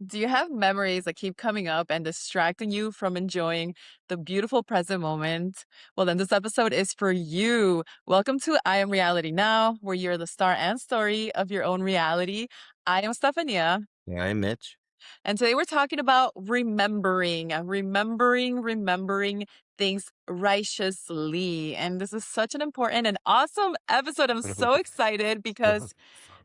Do you have memories that keep coming up and distracting you from enjoying the beautiful present moment? Well, then this episode is for you. Welcome to I Am Reality Now, where you're the star and story of your own reality. I am Stefania, Yeah, I'm Mitch. and today we're talking about remembering things righteously. And this is such an important and awesome episode. I'm so excited because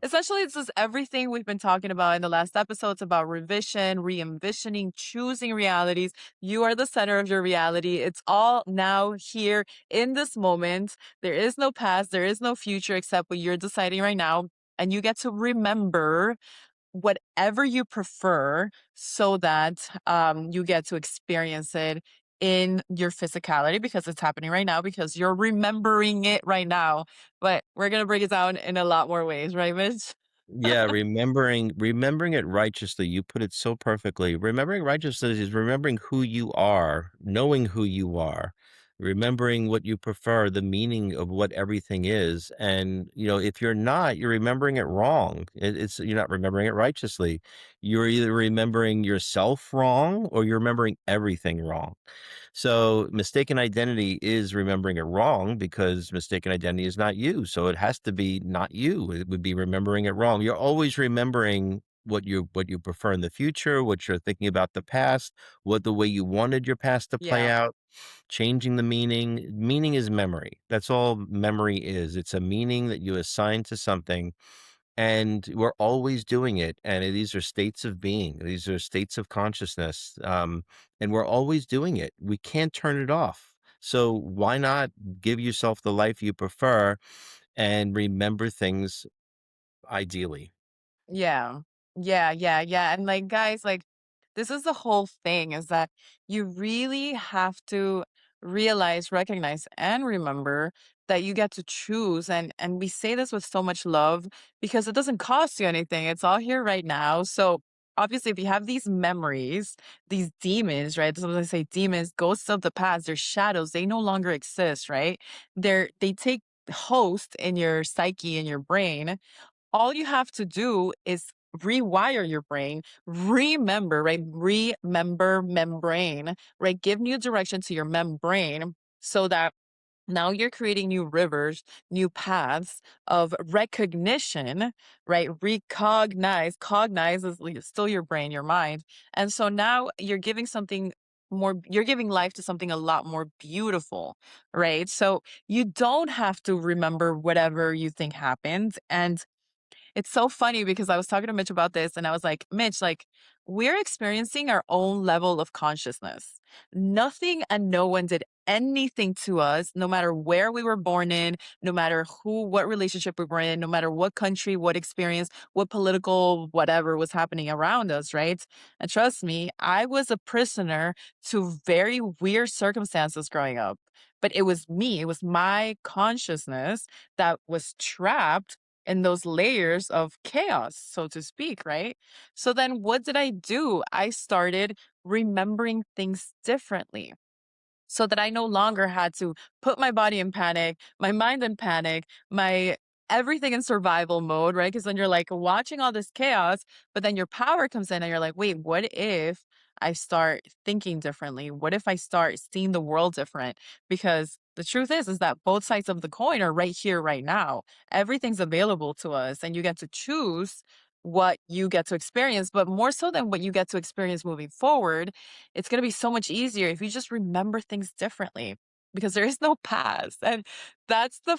essentially, this is everything we've been talking about in the last episodes about revision, re-envisioning, choosing realities. You are the center of your reality. It's all now here in this moment. There is no past, there is no future except what you're deciding right now. And you get to remember whatever you prefer so that you get to experience it in your physicality because it's happening right now because you're remembering it right now. But we're going to break it down in a lot more ways, right, Mitch? Yeah, remembering it righteously, you put it so perfectly. Remembering righteously is remembering who you are, knowing who you are, remembering what you prefer, the meaning of what everything is. And, if you're not, you're remembering it wrong. You're not remembering it righteously. You're either remembering yourself wrong or you're remembering everything wrong. So mistaken identity is remembering it wrong because mistaken identity is not you. So it has to be not you. It would be remembering it wrong. You're always remembering what you prefer in the future, what you're thinking about the past, what the way you wanted your past to play Yeah. out, changing the meaning. Meaning is memory. That's all memory is. It's a meaning that you assign to something, and we're always doing it, and these are states of being, these are states of consciousness, and we're always doing it. We can't turn it off. So why not give yourself the life you prefer and remember things ideally? Yeah. Yeah. And like, guys, like, this is the whole thing is that you really have to realize, recognize, and remember that you get to choose. And we say this with so much love because it doesn't cost you anything. It's all here right now. So obviously, if you have these memories, these demons, right? Sometimes I say demons, ghosts of the past, they're shadows, they no longer exist, right? They take host in your psyche, in your brain. All you have to do is rewire your brain, remember, right? Remember membrane, right? Give new direction to your membrane so that now you're creating new rivers, new paths of recognition, right? Cognize is still your brain, your mind. And so now you're giving something more, you're giving life to something a lot more beautiful, right? So you don't have to remember whatever you think happened. And it's so funny because I was talking to Mitch about this and I was like, Mitch, like, we're experiencing our own level of consciousness. Nothing and no one did anything to us, no matter where we were born in, no matter what relationship we were in, no matter what country, what experience, what political, whatever was happening around us, right? And trust me, I was a prisoner to very weird circumstances growing up. But it was me, it was my consciousness that was trapped in those layers of chaos, so to speak, right? So then what did I do? I started remembering things differently so that I no longer had to put my body in panic, my mind in panic, my everything in survival mode, right? Because then you're like watching all this chaos, but then your power comes in and you're like, wait, what if I start thinking differently? What if I start seeing the world different? Because the truth is that both sides of the coin are right here, right now. Everything's available to us, and you get to choose what you get to experience. But more so than what you get to experience moving forward, it's going to be so much easier if you just remember things differently because there is no past. And that's the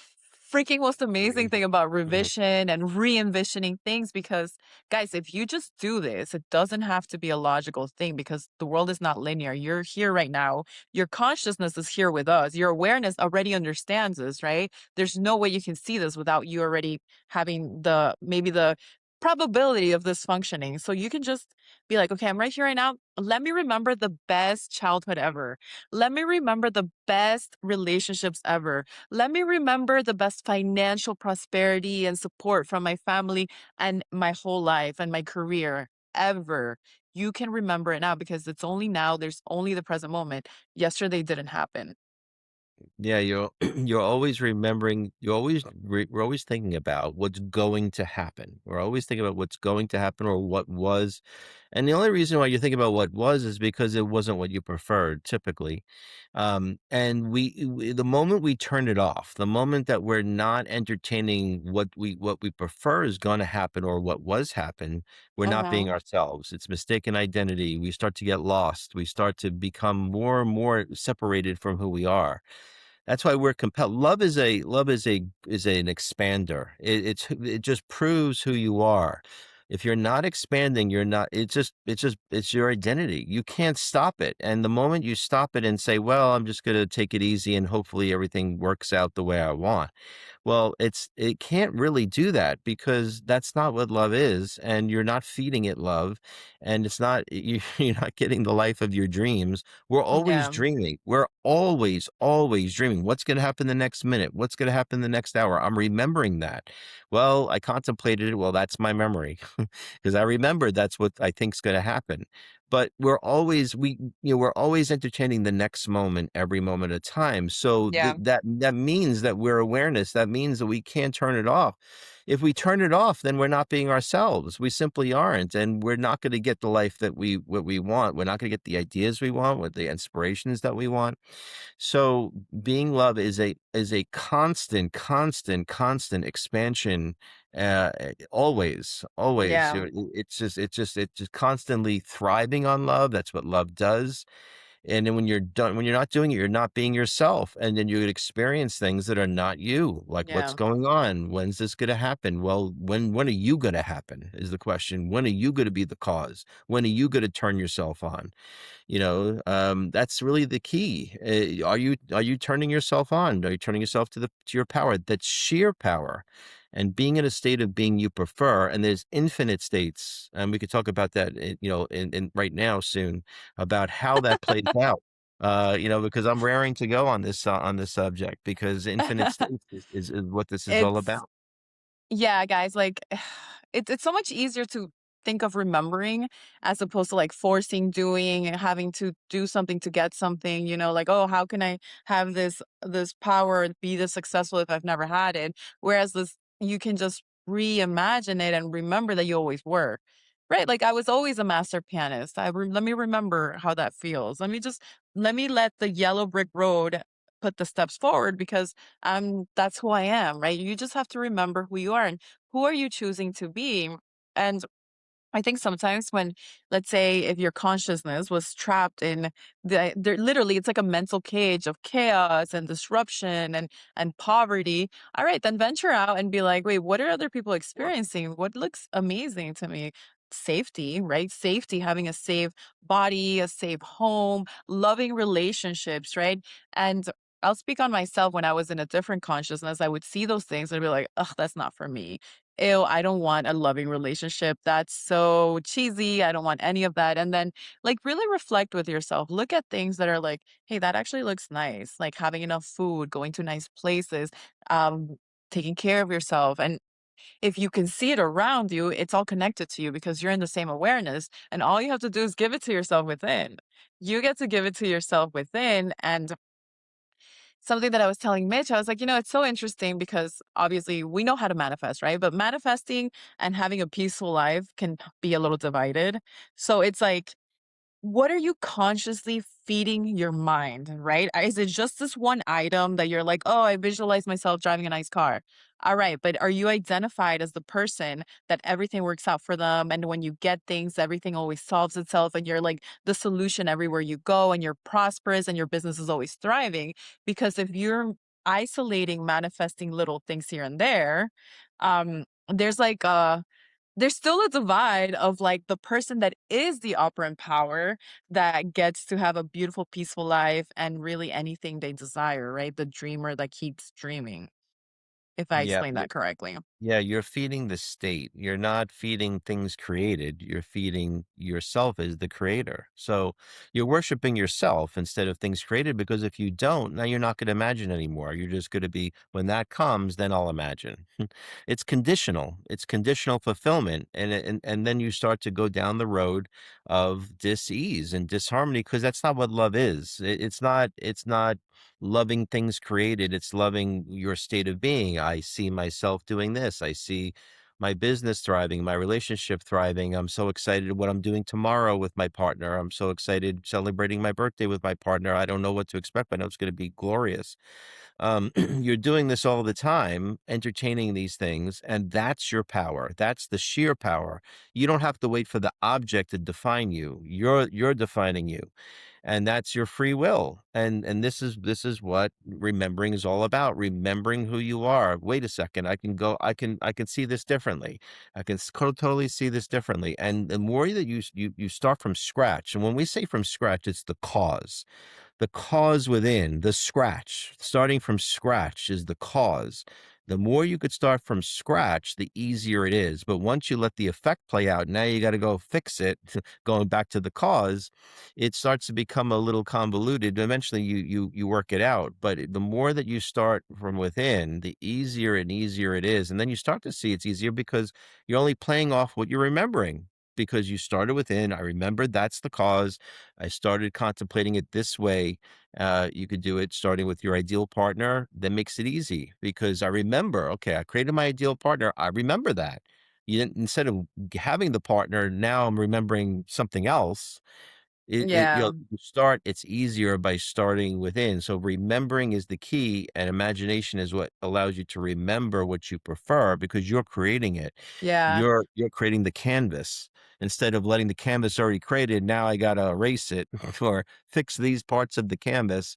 freaking most amazing thing about Mhm. revision and re envisioning things. Because, guys, if you just do this, it doesn't have to be a logical thing because the world is not linear. You're here right now. Your consciousness is here with us. Your awareness already understands this, right? There's no way you can see this without you already having maybe the probability of this functioning. So you can just be like, okay, I'm right here right now. Let me remember the best childhood ever. Let me remember the best relationships ever. Let me remember the best financial prosperity and support from my family and my whole life and my career ever. You can remember it now because it's only now. There's only the present moment. Yesterday didn't happen. Yeah, you're you're always remembering. We're always thinking about what's going to happen. We're always thinking about what's going to happen or what was. And the only reason why you think about what was is because it wasn't what you preferred typically. And the moment we turn it off, the moment that we're not entertaining what we prefer is going to happen or what was happen, we're not being Mhm. ourselves. It's mistaken identity. We start to get lost. We start to become more and more separated from who we are. That's why we're compelled. Love is an expander. It just proves who you are. If you're not expanding, you're not. It's your identity. You can't stop it. And the moment you stop it and say, "Well, I'm just going to take it easy and hopefully everything works out the way I want," well, it can't really do that because that's not what love is, and you're not feeding it love, and it's not you're not getting the life of your dreams. We're always Yeah. dreaming. We're always, always dreaming. What's going to happen the next minute? What's going to happen the next hour? I'm remembering that. Well, I contemplated it. Well, that's my memory because I remember that's what I think's going to happen. But we're always entertaining the next moment, every moment at a time. So Yeah. that means that we're awareness. That means that we can't turn it off. If we turn it off, then we're not being ourselves. We simply aren't, and we're not going to get the life that we want. We're not going to get the ideas we want, with the inspirations that we want. So being love is a constant, constant, constant expansion. Always, always. Yeah. It's just constantly thriving on love. That's what love does. And then when you're not doing it, you're not being yourself. And then you would experience things that are not you. Like, what's Yeah. going on? When's this going to happen? Well, when are you going to happen is the question. When are you going to be the cause? When are you going to turn yourself on? That's really the key. Are you turning yourself on? Are you turning yourself to your power? That's sheer power. And being in a state of being you prefer, and there's infinite states, and we could talk about that, in right now soon, about how that plays out. Because I'm raring to go on this subject because infinite states is what this is all It's about. Yeah, guys, like it's so much easier to think of remembering as opposed to like forcing doing and having to do something to get something, like, oh, how can I have this power and be this successful if I've never had it? Whereas this you can just reimagine it and remember that you always were. Right? Like I was always a master pianist. Let me remember how that feels. Let me let the yellow brick road put the steps forward because that's who I am, right? You just have to remember who you are and who are you choosing to be. And I think sometimes when, let's say, if your consciousness was trapped in there, literally, it's like a mental cage of chaos and disruption and poverty. All right, then venture out and be like, wait, what are other people experiencing? What looks amazing to me? Safety, right? Safety, having a safe body, a safe home, loving relationships, right? And I'll speak on myself when I was in a different consciousness. I would see those things and be like, ugh, that's not for me. Ew, I don't want a loving relationship. That's so cheesy. I don't want any of that. And then, like, really reflect with yourself. Look at things that are like, hey, that actually looks nice. Like having enough food, going to nice places, um, taking care of yourself. And if you can see it around you, it's all connected to you because you're in the same awareness. And all you have to do is give it to yourself within. You get to give it to yourself within. And something that I was telling Mitch, I was like, it's so interesting because obviously we know how to manifest, right? But manifesting and having a peaceful life can be a little divided. So it's like, what are you consciously feeding your mind, right? Is it just this one item that you're like, "Oh, I visualize myself driving a nice car." All right, but are you identified as the person that everything works out for them, and when you get things, everything always solves itself, and you're like the solution everywhere you go, and you're prosperous, and your business is always thriving? Because if you're isolating, manifesting little things here and there, there's like there's still a divide of, like, the person that is the operant power that gets to have a beautiful, peaceful life and really anything they desire, right? The dreamer that keeps dreaming, if I Yeah. explained that correctly. Yeah, you're feeding the state. You're not feeding things created. You're feeding yourself as the creator. So you're worshiping yourself instead of things created because if you don't, now you're not going to imagine anymore. You're just going to be, when that comes, then I'll imagine. It's conditional. It's conditional fulfillment. And then you start to go down the road of dis-ease and disharmony because that's not what love is. It's not loving things created. It's loving your state of being. I see myself doing this. I see my business thriving, my relationship thriving. I'm so excited what I'm doing tomorrow with my partner. I'm so excited celebrating my birthday with my partner. I don't know what to expect, but I know it's going to be glorious. You're doing this all the time, entertaining these things, and that's your power. That's the sheer power. You don't have to wait for the object to define you. You're defining you, and that's your free will. And this is what remembering is all about. Remembering who you are. Wait a second, I can go. I can see this differently. I can totally see this differently. And the more that you start from scratch, and when we say from scratch, it's the cause within, the scratch, starting from scratch is the cause. The more you could start from scratch, the easier it is. But once you let the effect play out, now you got to go fix it, going back to the cause, it starts to become a little convoluted. Eventually you work it out. But the more that you start from within, the easier and easier it is. And then you start to see it's easier because you're only playing off what you're remembering. Because you started within, I remembered that's the cause. I started contemplating it this way. You could do it starting with your ideal partner. That makes it easy because I remember, okay, I created my ideal partner. I remember that. You didn't, instead of having the partner, now I'm remembering something else. Yeah. You start, it's easier by starting within. So remembering is the key, and imagination is what allows you to remember what you prefer because you're creating it. Yeah. You're creating the canvas. Instead of letting the canvas already created, now I gotta erase it or fix these parts of the canvas.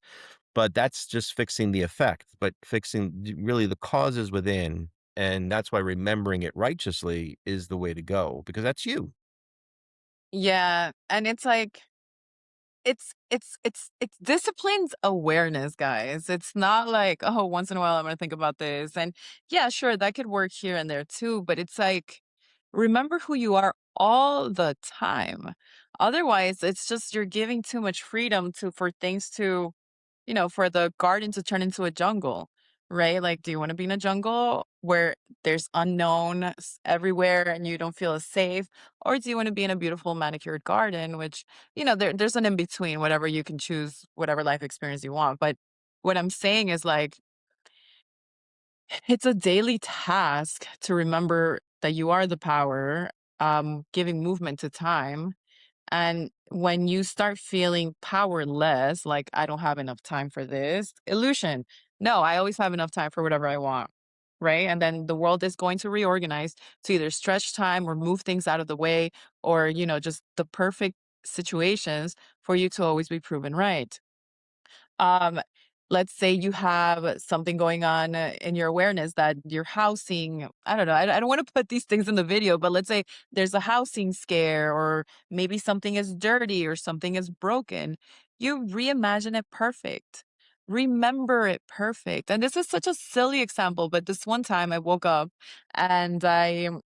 But that's just fixing the effect. But fixing really the causes within. And that's why remembering it righteously is the way to go because that's you. Yeah. And it's like it's disciplines awareness, guys. It's not like, "Oh, once in a while I'm gonna think about this." And yeah, sure, that could work here and there too, but it's like, remember who you are all the time. Otherwise, it's just you're giving too much freedom to for things to for the garden to turn into a jungle, right? Like, do you want to be in a jungle where there's everywhere and you don't feel as safe? Or do you want to be in a beautiful manicured garden, which, there's an in between, whatever you can choose, whatever life experience you want. But what I'm saying is like, it's a daily task to remember that you are the power, giving movement to time and when you start feeling powerless, like, I don't have enough time for this, illusion. No, I always have enough time for whatever I want. Right. And then the world is going to reorganize to either stretch time or move things out of the way or, just the perfect situations for you to always be proven right. Um, let's say you have something going on in your awareness that you're housing. I don't know. I don't want to put these things in the video, but let's say there's a housing scare, or maybe something is dirty or something is broken. You reimagine it perfect. Remember it perfect. And this is such a silly example, but this one time I woke up and there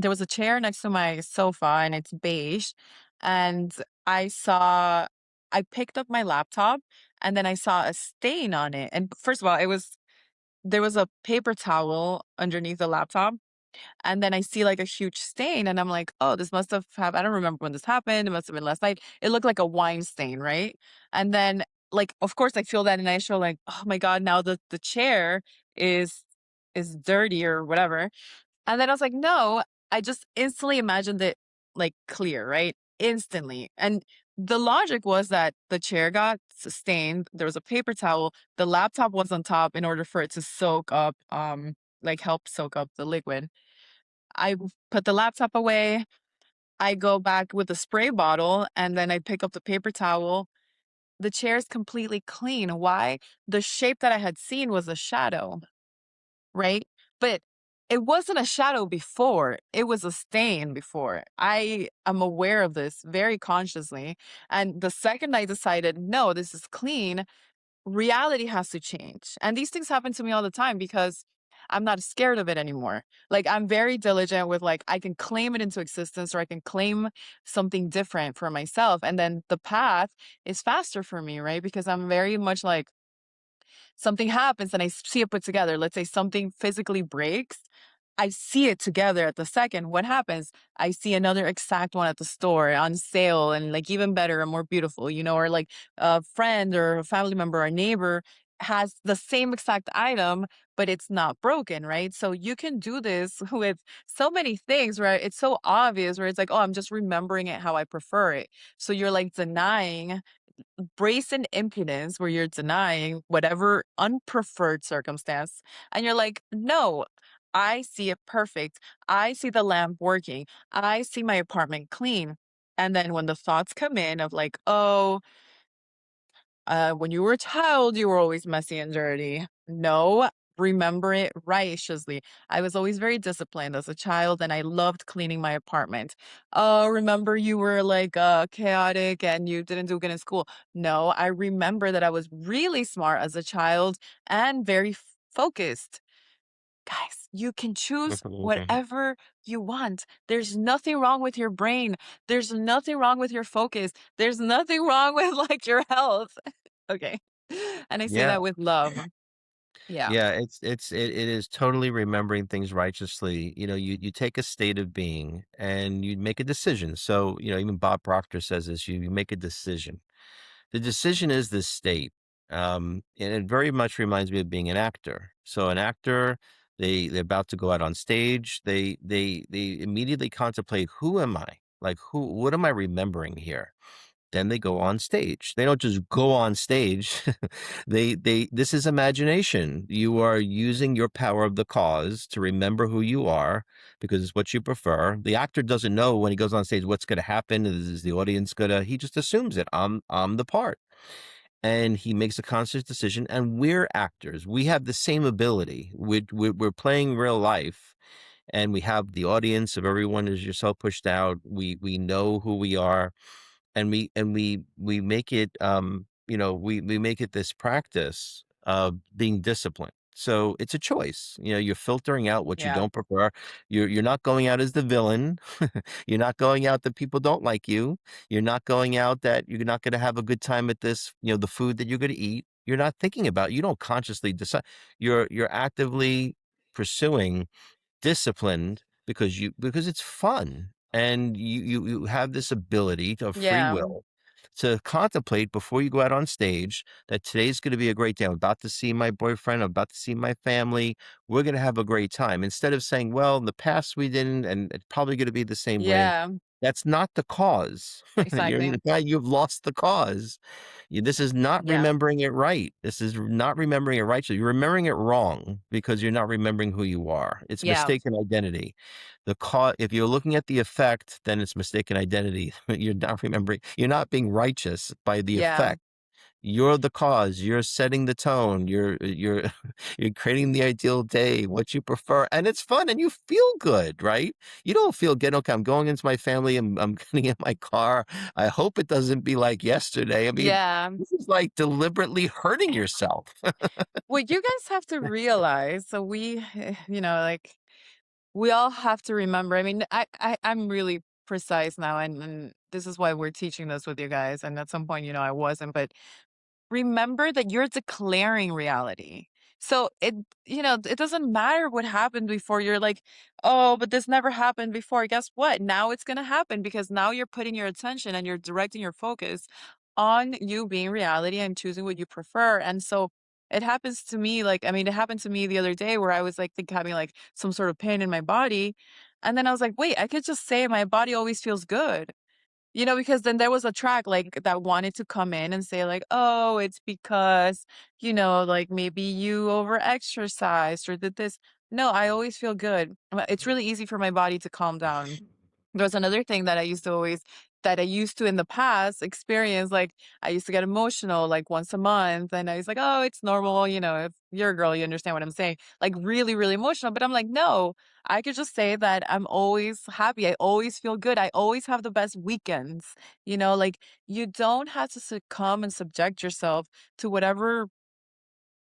was a chair next to my sofa and it's beige. And I saw, I picked up my laptop and then I saw a stain on it, and first of all, there was a paper towel underneath the laptop, and then I see, like, a huge stain, and I'm like, "Oh, this must have I don't remember when this happened, it must have been last night." It looked like a wine stain, right? And then, like, of course, I feel that and I show like, "Oh my god, now the chair is is dirty," or whatever, and then I was like, "No," I just instantly imagined it, like, clear, right? Instantly, and the logic was that the chair got sustained, there was a paper towel, the laptop was on top in order for it to soak up, like, help soak up the liquid. I put the laptop away, I go back with a spray bottle, and then I pick up the paper towel. The chair is completely clean. Why? The shape that I had seen was a shadow. Right? But it wasn't a shadow before, it was a stain before. I am aware of this very consciously, and the second I decided, "No, this is clean," reality has to change, and these things happen to me all the time because I'm not scared of it anymore. Like, I'm very diligent with, like, I can claim it into existence or I can claim something different for myself, and then the path is faster for me, right? Because I'm very much like something happens and I see it put together. Let's say something physically breaks. I see it together at the second. What happens? I see another exact one at the store on sale and like even better and more beautiful, or like a friend or a family member or neighbor has the same exact item, but it's not broken, right? So you can do this with so many things, right? It's so obvious where it's like, oh, I'm just remembering it how I prefer it. So you're like denying brazen impudence where you're denying whatever unpreferred circumstance. And you're like, no, I see it perfect. I see the lamp working. I see my apartment clean. And then when the thoughts come in of like, oh, when you were a child, you were always messy and dirty. No, remember it righteously. I was always very disciplined as a child and I loved cleaning my apartment. Oh, remember you were like chaotic and you didn't do good in school. No, I remember that I was really smart as a child and very focused. Guys, you can choose whatever you want. There's nothing wrong with your brain. There's nothing wrong with your focus. There's nothing wrong with like your health. Okay. And I say Yeah. that with love. Yeah. Yeah, it is totally remembering things righteously. You know, you take a state of being and you make a decision. So, you know, even Bob Proctor says this, you make a decision. The decision is the state. And it very much reminds me of being an actor. So an actor, they're about to go out on stage. They immediately contemplate, who am I? Like what am I remembering here? Then they go on stage. They don't just go on stage. This is imagination. You are using your power of the cause to remember who you are because it's what you prefer. The actor doesn't know when he goes on stage what's going to happen. Is the audience gonna? He just assumes it. I'm the part, and he makes a conscious decision. And we're actors. We have the same ability. We're playing real life, and we have the audience of everyone as yourself pushed out. We know who we are, and we make it, you know, we make it this practice of being disciplined. So it's a choice. You know, you're filtering out what you Yeah. don't prefer. You're not going out as the villain. You're not going out that people don't like you. You're not going out that you're not going to have a good time at this, you know, the food that you're going to eat. You're not thinking about, you don't consciously decide. You're actively pursuing disciplined because it's fun, and you have this ability of free Yeah. will to contemplate before you go out on stage that today's going to be a great day. I'm about to see my boyfriend. I'm about to see my family. We're going to have a great time. Instead of saying, well, in the past we didn't, and it's probably going to be the same way. Yeah. That's not the cause. Exactly. You've lost the cause. This is not Yeah. remembering it right. This is not remembering it right. So you're remembering it wrong because you're not remembering who you are. It's Yeah. mistaken identity. The cause, if you're looking at the effect, then it's mistaken identity. You're not remembering, you're not being righteous by the Yeah. effect. You're the cause. You're setting the tone. You're you're creating the ideal day, what you prefer, and it's fun and you feel good, right? You don't feel good. Okay, I'm going into my family and I'm getting in my car. I hope it doesn't be like yesterday. I mean, Yeah. this is like deliberately hurting yourself. What you guys have to realize, so like we all have to remember. I mean, I'm really precise now and this is why we're teaching this with you guys. And at some point, I wasn't, but remember that you're declaring reality. So it doesn't matter what happened before. You're like, oh, but this never happened before. Guess what? Now it's going to happen because now you're putting your attention and you're directing your focus on you being reality and choosing what you prefer. And so it happens to me. Like, I mean, it happened to me the other day where I was like, having like some sort of pain in my body. And then I was like, wait, I could just say my body always feels good. Because then there was a track, like, that wanted to come in and say, like, "Oh, it's because, like, maybe you over exercised or did this." No, I always feel good. It's really easy for my body to calm down. There was another thing that I used to in the past experience, like, I used to get emotional, like, once a month, and I was like, "Oh, it's normal, if you're a girl, you understand what I'm saying." Like, really, really emotional, but I'm like, "No, I could just say that I'm always happy, I always feel good, I always have the best weekends." Like, you don't have to succumb and subject yourself to whatever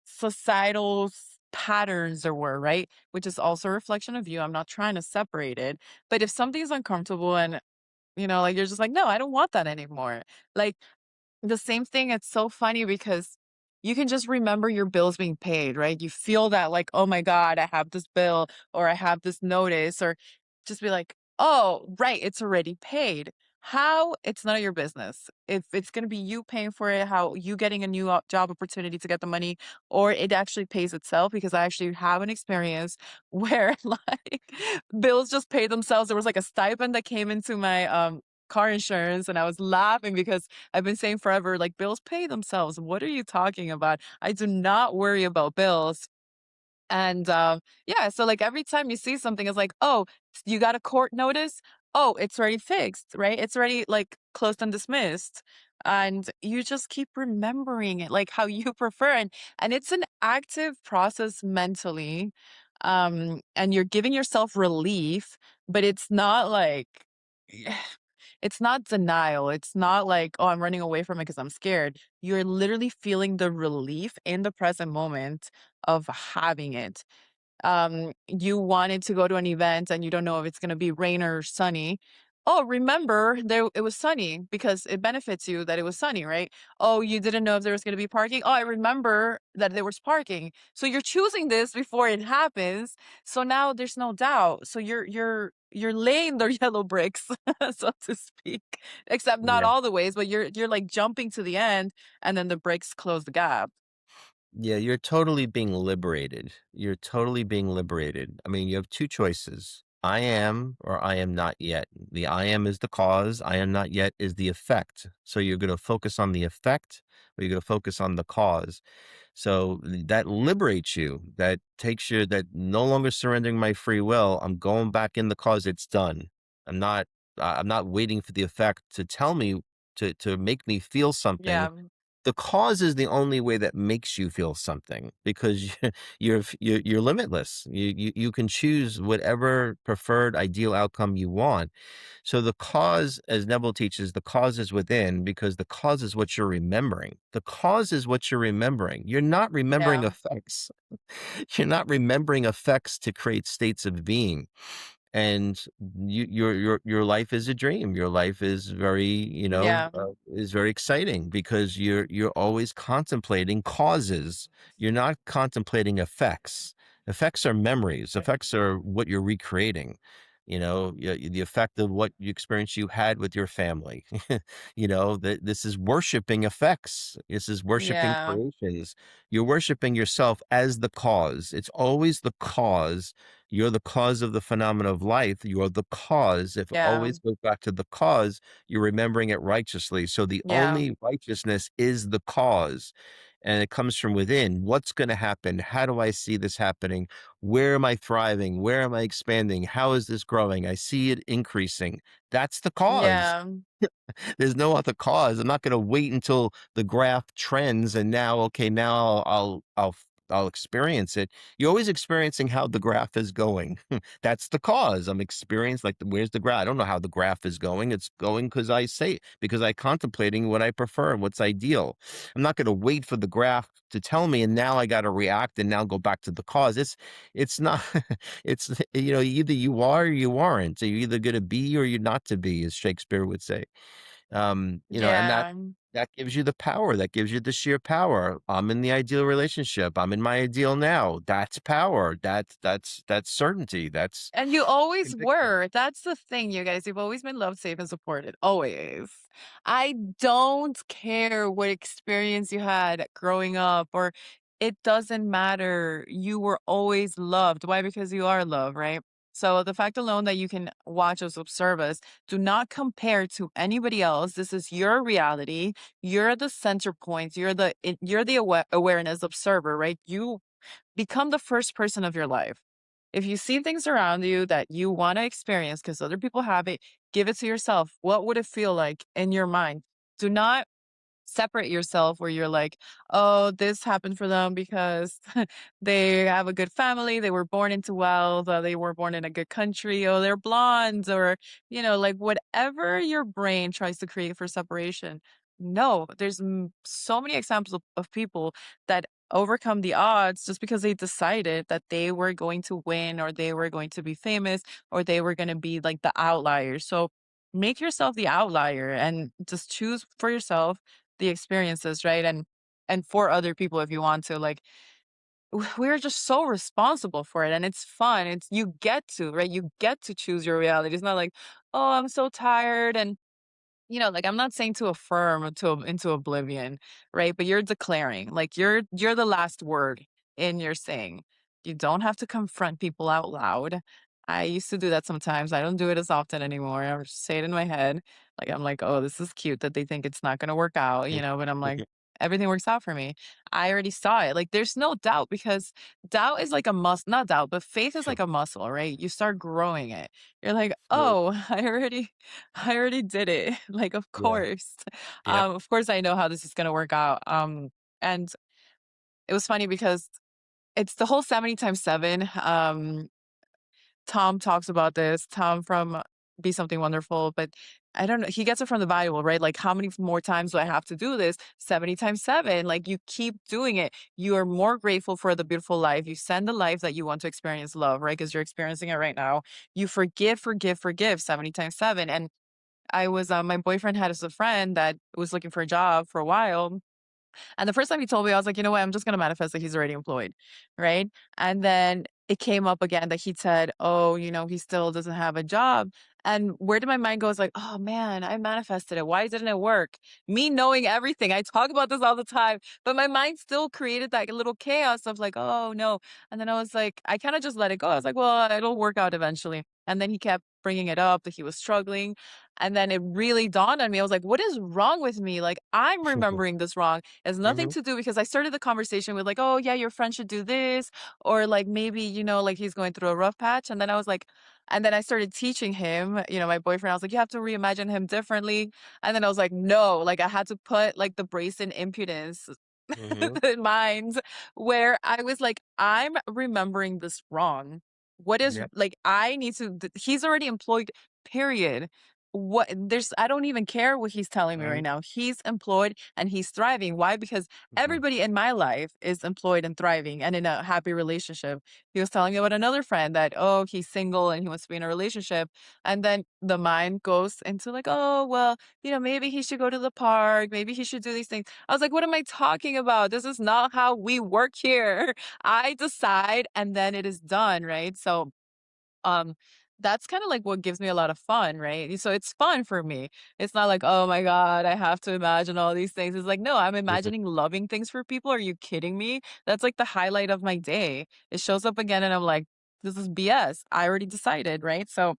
societal patterns there were, right? Which is also a reflection of you. I'm not trying to separate it. But if something's uncomfortable and, like you're just like, no, I don't want that anymore. Like the same thing, it's so funny because you can just remember your bills being paid, right? You feel that like, oh my God, I have this bill or I have this notice, or just be like, oh, right, it's already paid. How? It's none of your business. If it's gonna be you paying for it, how you getting a new job opportunity to get the money, or it actually pays itself, because I actually have an experience where, like, bills just pay themselves. There was, like, a stipend that came into my, car insurance, and I was laughing because I've been saying forever, like, "Bills pay themselves. What are you talking about? I do not worry about bills." And, yeah, so, like, every time you see something, it's like, "Oh, you got a court notice? Oh, it's already fixed," right? It's already, like, closed and dismissed, and you just keep remembering it, like, how you prefer, and it's an active process mentally, and you're giving yourself relief, but it's not like it's not denial, it's not like, "Oh, I'm running away from it because 'cause I'm scared." You're literally feeling the relief in the present moment of having it. You wanted to go to an event and you don't know if it's gonna be rain or sunny. Oh, remember there it was sunny because it benefits you that it was sunny, right? Oh, you didn't know if there was gonna be parking. Oh, I remember that there was parking. So you're choosing this before it happens. So now there's no doubt. So you're laying the yellow bricks, so to speak. Except not Yeah. all the ways, but you're like jumping to the end and then the bricks close the gap. Yeah, you're totally being liberated. You're totally being liberated. I mean, you have 2 choices. I am or I am not yet. The I am is the cause, I am not yet is the effect. So you're gonna focus on the effect, or you're gonna focus on the cause. So that liberates you. That takes you that no longer surrendering my free will. I'm going back in the cause. It's done. I'm not I'm not waiting for the effect to tell me to make me feel something. Yeah. The cause is the only way that makes you feel something because you're limitless. You can choose whatever preferred ideal outcome you want. So the cause, as Neville teaches, the cause is within because the cause is what you're remembering. The cause is what you're remembering. You're not remembering Yeah. effects. You're not remembering effects to create states of being. And your life is a dream. Your life is very, Yeah. is very exciting because you're always contemplating causes. You're not contemplating effects. Effects are memories. Effects are what you're recreating. The effect of what you experience you had with your family. That this is worshiping effects. This is worshiping Yeah. creations. You're worshiping yourself as the cause. It's always the cause. You're the cause of the phenomena of life. You're the cause. If it Yeah. always goes back to the cause, you're remembering it righteously. So the Yeah. only righteousness is the cause. And it comes from within. What's going to happen? How do I see this happening? Where am I thriving? Where am I expanding? How is this growing? I see it increasing. That's the cause. Yeah. There's no other cause. I'm not gonna wait until the graph trends and now, okay, now I'll experience it. You're always experiencing how the graph is going. That's the cause. I'm experiencing like where's the graph? I don't know how the graph is going. It's going because I contemplating what I prefer, what's ideal. I'm not gonna wait for the graph to tell me and now I gotta react and now go back to the cause. It's not it's either you are or you aren't. So you're either gonna be or you're not to be, as Shakespeare would say. And that Yeah. that gives you the power, that gives you the sheer power. I'm in the ideal relationship. I'm in my ideal now. That's power. That's certainty. That's And you always conviction. were. That's the thing, you guys. You've always been loved, safe, and supported. Always. I don't care what experience you had growing up, or it doesn't matter. You were always loved. Why? Because you are loved, right? So the fact alone that you can watch us, observe us, do not compare to anybody else. This is your reality. You're the center point. You're the awareness observer, right? You become the first person of your life. If you see things around you that you want to experience because other people have it, give it to yourself. What would it feel like in your mind? Do not separate yourself where you're like, oh, this happened for them because they have a good family, they were born into wealth, they were born in a good country, or they're blondes, or, like whatever your brain tries to create for separation. No, there's so many examples of people that overcome the odds just because they decided that they were going to win, or they were going to be famous, or they were going to be like the outlier. So make yourself the outlier and just choose for yourself the experiences, right? And for other people if you want to, like, we're just so responsible for it, and it's fun. It's you get to, right? You get to choose your reality. It's not like, "Oh, I'm so tired and like, I'm not saying to affirm to into oblivion, right? But you're declaring, like, you're the last word in your saying. You don't have to confront people out loud. I used to do that sometimes. I don't do it as often anymore. I just say it in my head. Like, I'm like, "Oh, this is cute that they think it's not gonna work out," but I'm like, "Everything works out for me." I already saw it. Like, there's no doubt because doubt is like a not doubt, but faith is like a muscle, right? You start growing it. You're like, "Oh, Absolutely. I already did it." Like, of Yeah. course. Yep. Of course I know how this is gonna work out. And it was funny because it's the whole 70 times 7. Tom talks about this, Tom from Be Something Wonderful, but I don't know, he gets it from the Bible, right? Like, how many more times do I have to do this? 70 times 7. Like, you keep doing it. You are more grateful for the beautiful life. You send the life that you want to experience love, right? Because you're experiencing it right now. You forgive, forgive, forgive 70 times 7. And my boyfriend had as a friend that was looking for a job for a while, and the first time he told me, I was like, "You know what? I'm just gonna manifest that he's already employed." Right? And then it came up again that he said, "Oh, he still doesn't have a job." And where did my mind go is like, "Oh man, I manifested it. Why didn't it work?" Me knowing everything. I talk about this all the time, but my mind still created that little chaos of like, "Oh no." And then I was like, I kind of just let it go. I was like, "Well, it'll work out eventually." And then he kept bringing it up that he was struggling. And then it really dawned on me. I was like, what is wrong with me? Like, I'm remembering this wrong. Has nothing Mhm. to do because I started the conversation with like, "Oh, yeah, your friend should do this," or like maybe, like he's going through a rough patch. And then I was like, and then I started teaching him, my boyfriend, I was like, "You have to reimagine him differently." And then I was like, no, like I had to put like the brace in impudence Mhm. in mind where I was like, I'm remembering this wrong. What is Yep. like I need to he's already employed, period. I don't even care what he's telling me right Right. now. He's employed and he's thriving. Why? Because Mhm. everybody in my life is employed and thriving and in a happy relationship. He was telling me about another friend that, oh, he's single and he wants to be in a relationship. And then the mind goes into like, oh, well, maybe he should go to the park. Maybe he should do these things. I was like, what am I talking about? This is not how we work here. I decide and then it is done. Right. So, um, that's kinda like what gives me a lot of fun, right? So it's fun for me. It's not like, "Oh my god, I have to imagine all these things." It's like, "No, I'm Mhm. imagining loving things for people. Are you kidding me?" That's like the highlight of my day. It shows up again and I'm like, "This is BS. I already decided," right? So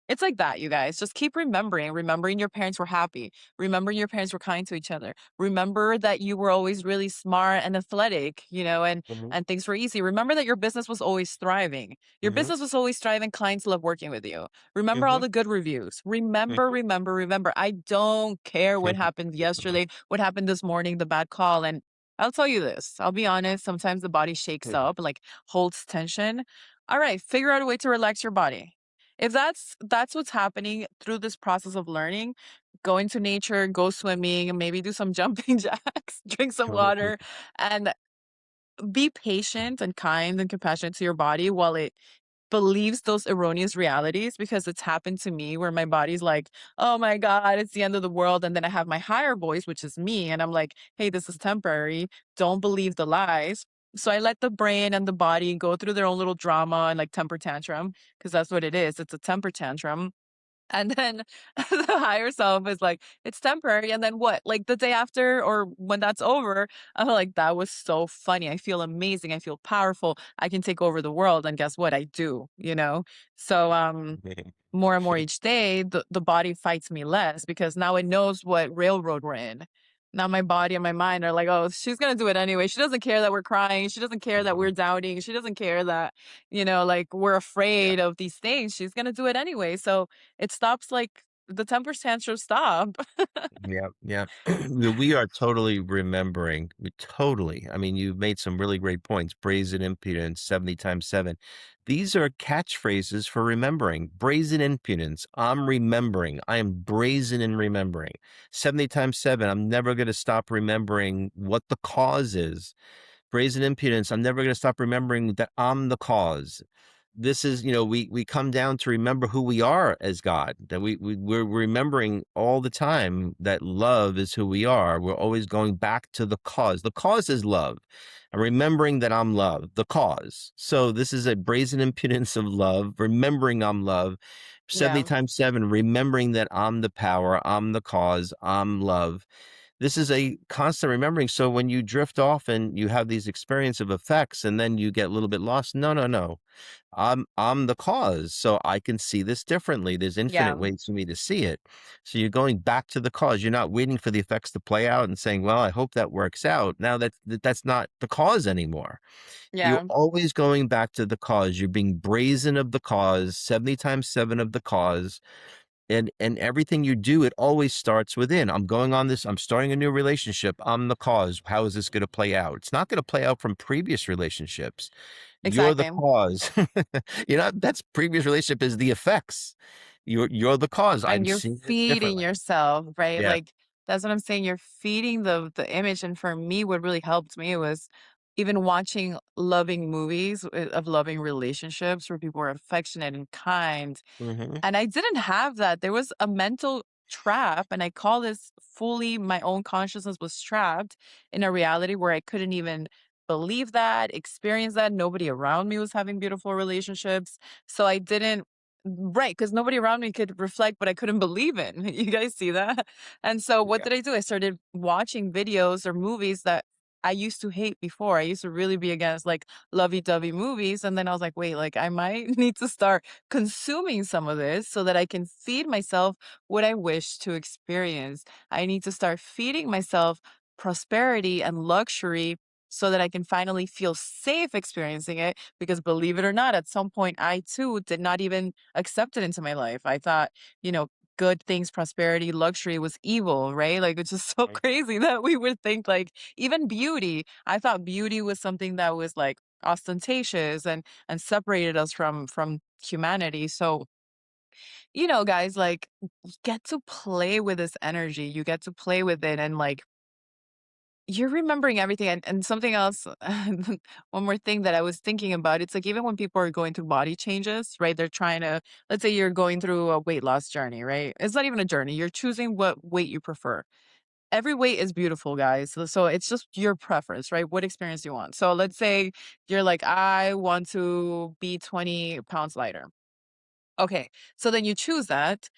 it's like that, you guys. Just keep remembering your parents were happy, remembering your parents were kind to each other. Remember that you were always really smart and athletic, and Mhm. and things were easy. Remember that your business was always thriving. Your Mhm. business was always thriving, clients love working with you. Remember all Mhm. the good reviews. Remember, Mhm. remember, remember. I don't care what happened yesterday, what happened this morning, the bad call, and I'll tell you this. I'll be honest, sometimes the body shakes up, like holds tension. All right, figure out a way to relax your body. If that's what's happening through this process of learning, go into nature, go swimming, maybe do some jumping jacks, drink some water, and be patient and kind and compassionate to your body while it believes those erroneous realities because it's happened to me where my body's like, "Oh my god, it's the end of the world." And then I have my higher voice, which is me, and I'm like, "Hey, this is temporary. Don't believe the lies." So I let the brain and the body go through their own little drama and like temper tantrum because that's what it is. It's a temper tantrum. And then the higher self is like, "It's temporary." And then what? Like the day after or when that's over, I'm like, "That was so funny. I feel amazing. I feel powerful. I can take over the world." And guess what? I do. So, more and more each day, the body fights me less because now it knows what railroad we're in. Now my body and my mind are like, "Oh, she's gonna do it anyway. She doesn't care that we're crying. She doesn't care that we're Mhm. doubting. She doesn't care that, like we're Yeah. afraid of these things. She's gonna do it anyway." So it stops like the temper tantrum stop. Yeah, yeah. We are totally remembering. Totally. I mean, you've made some really great points. Brazen impudence, 70 times 7. These are catchphrases for remembering. Brazen impudence. I'm remembering. I am brazen in remembering. 70 times 7. I'm never going to stop remembering what the cause is. Brazen impudence. I'm never going to stop remembering that I'm the cause. this is, we come down to remember who we are as God, that we're remembering all the time that love is who we are. We're always going back to the cause. The cause is love. And remembering that I'm love, the cause. So this is a brazen impudence of love, remembering I'm love. 70 Yeah. times 7, remembering that I'm the power, I'm the cause, I'm love. This is a constant remembering. So when you drift off and you have these experience of effects and then you get a little bit lost, no, no, no. I'm the cause, so I can see this differently. There's infinite Yeah. ways for me to see it. So you're going back to the cause. You're not waiting for the effects to play out and saying, "Well, I hope that works out." Now that's not the cause anymore. You're Yeah. always going back to the cause. You're being brazen of the cause, 70 times 7 of the cause. And everything you do, it always starts within. I'm starting a new relationship. I'm the cause. How is this going to play out? It's not going to play out from previous relationships. You're the Exactly. cause. That's previous relationship is the effects. You're the cause. I'm And you're seeing this feeding differently. yourself, right? Yeah. Like that's what I'm saying. You're feeding the image. And for me, what really helped me was even watching loving movies of loving relationships where people were affectionate and kind. Mhm. And I didn't have that. There was a mental trap, and I call this fully my own consciousness was trapped in a reality where I couldn't even believe that, experience that. Nobody around me was having beautiful relationships. So I didn't, right, because nobody around me could reflect what I couldn't believe in. You guys see that? And so what Yeah. did I do? I started watching videos or movies that I used to hate before. I used to really be against like lovey-dovey movies. And then I was like, wait, like I might need to start consuming some of this so that I can feed myself what I wish to experience. I need to start feeding myself prosperity and luxury so that I can finally feel safe experiencing it. Because believe it or not, at some point, I too did not even accept it into my life. I thought, you know, good things, prosperity, luxury was evil, right? Like it's just so Right. crazy that we would think like even beauty. I thought beauty was something that was like ostentatious and separated us from humanity. So, guys, like you get to play with this energy. You get to play with it and like you're remembering everything and something else one more thing that I was thinking about, it's like even when people are going through body changes, right? They're trying to let's say you're going through a weight loss journey, right? It's not even a journey. You're choosing what weight you prefer. Every weight is beautiful, guys. So it's just your preference, right? What experience you want. So let's say you're like, I want to be 20 pounds lighter. Okay, so then you choose that.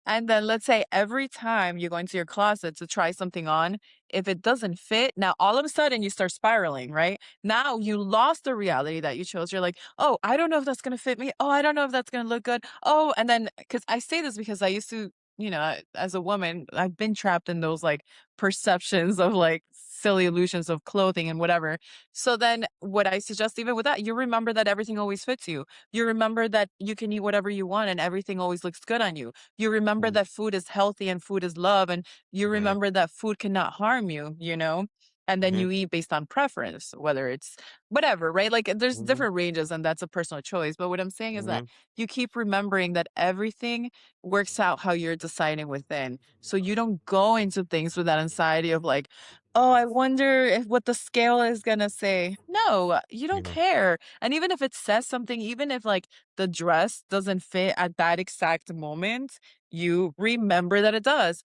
And then let's say every time you go into your closet to try something on, if it doesn't fit, now all of a sudden you start spiraling, right? Now you lost the reality that you chose. You're like, oh, I don't know if that's going to fit me. Oh, I don't know if that's going to look good. Oh, and then because I say this because I used to, as a woman, I've been trapped in those like perceptions of like silly illusions of clothing and whatever. So then what I suggest, even with that, you remember that everything always fits you. You remember that you can eat whatever you want and everything always looks good on you. You remember Mhm. that food is healthy and food is love. And you Right. remember that food cannot harm you, you know? And then Mhm. you eat based on preference, whether it's whatever, right? Like there's Mhm. different ranges and that's a personal choice. But what I'm saying is that Mhm. you keep remembering that everything works out how you're deciding within. So you don't go into things with that anxiety of like, oh, I wonder if what the scale is gonna say. No, you don't Yeah. care. And even if it says something, even if like the dress doesn't fit at that exact moment, you remember that it does.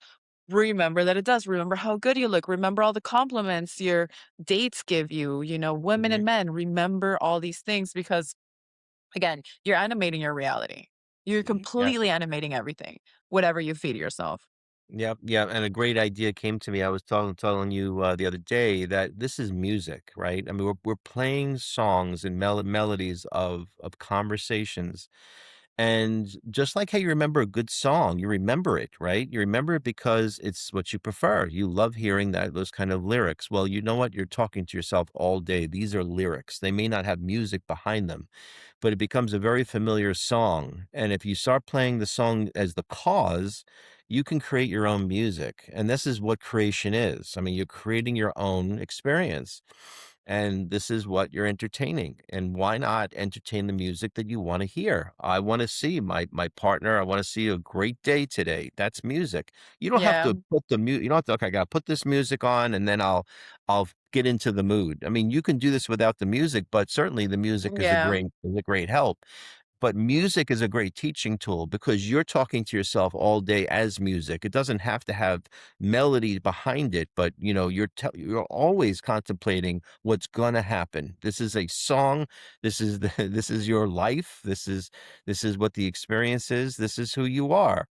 Remember that it does. Remember how good you look. Remember all the compliments your dates give you, women Mhm. and men. Remember all these things because, again, you're animating your reality. You're Yeah. completely animating everything, whatever you feed yourself. Yep, yeah, and a great idea came to me. I was telling you the other day that this is music, right? I mean, we're playing songs and melodies of conversations, and just like how you remember a good song, you remember it, right? You remember it because it's what you prefer. You love hearing those kind of lyrics. Well, you know what? You're talking to yourself all day. These are lyrics. They may not have music behind them, but it becomes a very familiar song. And if you start playing the song as the cause, you can create your own music. And this is what creation is. I mean, you're creating your own experience. And this is what you're entertaining. And why not entertain the music that you want to hear? I want to see my partner. I want to see a great day today. That's music. You don't have Yeah. to put the music. You don't have to. Okay, I got to put this music on, and then I'll get into the mood. I mean, you can do this without the music, but certainly the music Yeah. is a great help. But music is a great teaching tool because you're talking to yourself all day as music. It doesn't have to have melody behind it, but you're always contemplating what's going to happen. This is a song. This is this is your life. This is what the experience is. This is who you are,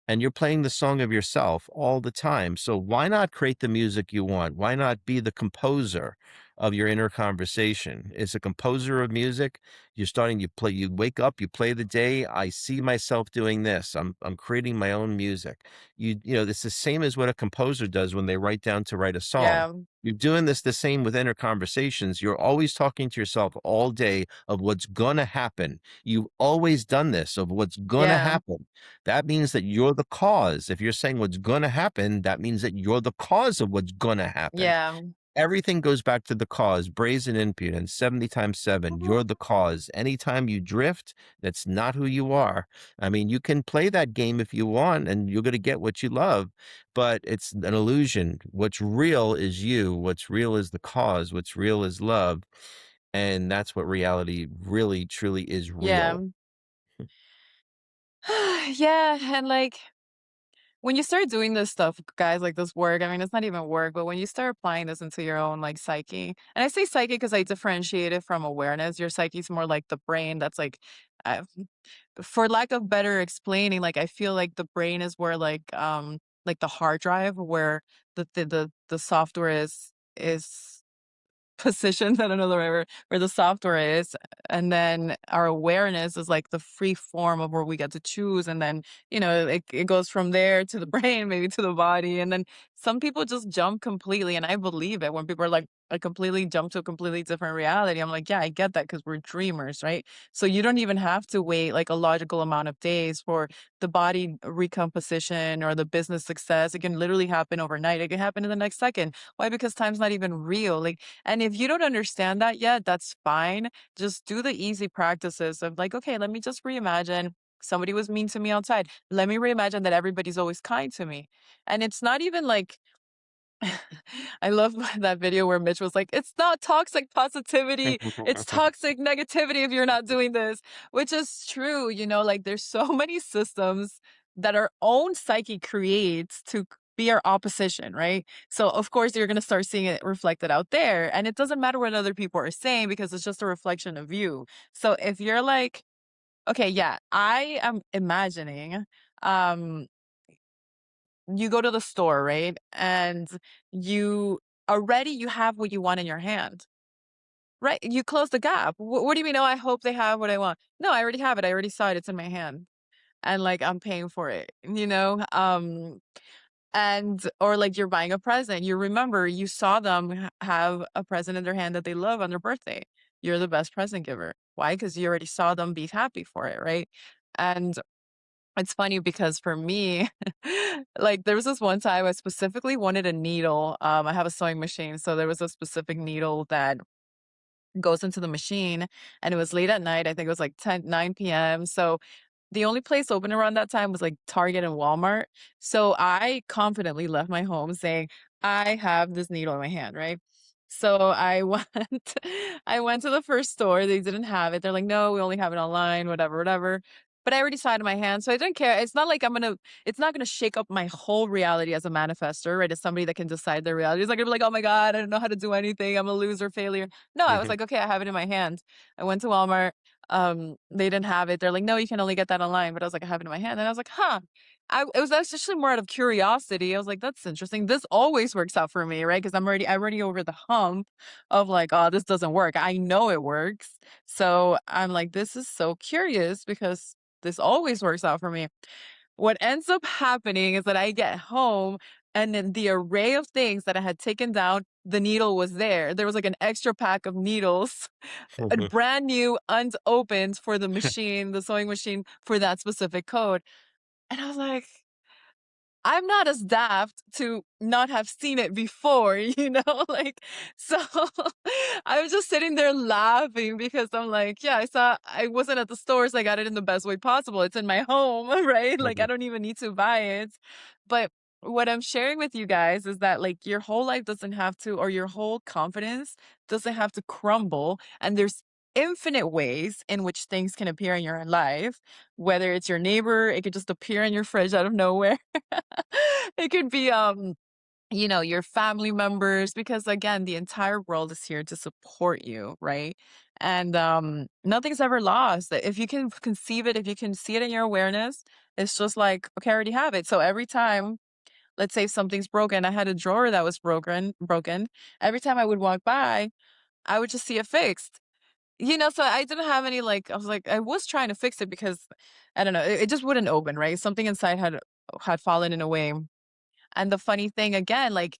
and you're playing the song of yourself all the time. So why not create the music you want? Why not be the composer of your inner conversation? As a composer of music, you wake up, you play the day. I see myself doing this. I'm creating my own music. It's the same as what a composer does when they write down to write a song. Yeah. You're doing this the same with inner conversations. You're always talking to yourself all day of what's gonna happen. You've always done this of what's gonna Yeah. happen. That means that you're the cause. If you're saying what's gonna happen, that means that you're the cause of what's gonna happen. Yeah. Everything goes back to the cause, brazen impudence, 70 times 7. You're the cause. Anytime you drift, that's not who you are. I mean, you can play that game if you want, and you're going to get what you love, but it's an illusion. What's real is you. What's real is the cause. What's real is love. And that's what reality really, truly is Yeah. real. Yeah, and like when you start doing this stuff, guys, like this work, I mean, it's not even work, but when you start applying this into your own like psyche, and I say psyche because I differentiate it from awareness. Your psyche is more like the brain that's uh, for lack of better explaining, like I feel like the brain is where like the hard drive where the software is positions, I don't know the right word, where the software is, and then our awareness is like the free form of where we get to choose, and then, it goes from there to the brain, maybe to the body, and then some people just jump completely, and I believe it when people are like, "I completely jump to a completely different reality." I'm like, "Yeah, I get that because 'cause we're dreamers, right?" So you don't even have to wait like a logical amount of days for the body recomposition or the business success. It can literally happen overnight. It can happen in the next second. Why? Because time's not even real. Like, and if you don't understand that yet, that's fine. Just do the easy practices of like, okay, let me just reimagine somebody was mean to me outside. Let me reimagine that everybody's always kind to me. And it's not even like I love that video where Mitch was like, "It's not toxic positivity, it's toxic negativity if you're not doing this," which is true, like there's so many systems that our own psyche creates to be our opposition, right? So of course you're gonna start seeing it reflected out there, and it doesn't matter what other people are saying because it's just a reflection of you. So if you're like, okay, yeah, I am imagining, um, you go to the store, right? And you have what you want in your hand, right? You close the gap. What do you mean? Oh, I hope they have what I want. No, I already have it. I already saw it. It's in my hand. And like I'm paying for it, and or like you're buying a present. You remember you saw them have a present in their hand that they love on their birthday. You're the best present giver. Why? Because you already saw them be happy for it, right? And it's funny because for me, like there was this one time I specifically wanted a needle. I have a sewing machine, so there was a specific needle that goes into the machine, and it was late at night. I think it was like 9 p.m. So the only place open around that time was like Target and Walmart. So I confidently left my home saying, I have this needle in my hand, right? So I went I went to the first store. They didn't have it. They're like, no, we only have it online, whatever, whatever. But I already saw it in my hand. So I didn't care. It's not gonna shake up my whole reality as a manifester, right? As somebody that can decide their reality. It's not gonna be like, oh my God, I don't know how to do anything. I'm a loser, failure. No, I was like, okay, I have it in my hand. I went to Walmart. They didn't have it. They're like, "No, you can only get that online." But I was like, "I have it in my hand." And I was like, "Huh." It was actually more out of curiosity. I was like, "That's interesting. This always works out for me, right? Because I'm already over the hump of like, oh, this doesn't work. I know it works." So I'm like, "This is so curious because this always works out for me." What ends up happening is that I get home and then the array of things that I had taken down, the needle was there. There was like an extra pack of needles, a brand new, unopened for the machine, the sewing machine for that specific code. And I was like, I'm not as daft to not have seen it before, like, so I was just sitting there laughing because I'm like, yeah, I wasn't at the stores. I got it in the best way possible. It's in my home, right? Like, I don't even need to buy it. But what I'm sharing with you guys is that like your whole life doesn't have to, or your whole confidence doesn't have to crumble. And there's infinite ways in which things can appear in your life, whether it's your neighbor, it could just appear in your fridge out of nowhere. It could be, your family members, because again, the entire world is here to support you, right? And nothing's ever lost. If you can conceive it, if you can see it in your awareness, it's just like, okay, I already have it. So every time, let's say something's broken, I had a drawer that was broken. Every time I would walk by, I would just see it fixed. So I didn't have any, like, I was like, I was trying to fix it because I don't know, it just wouldn't open, right? Something inside had fallen in a way. And the funny thing again, like,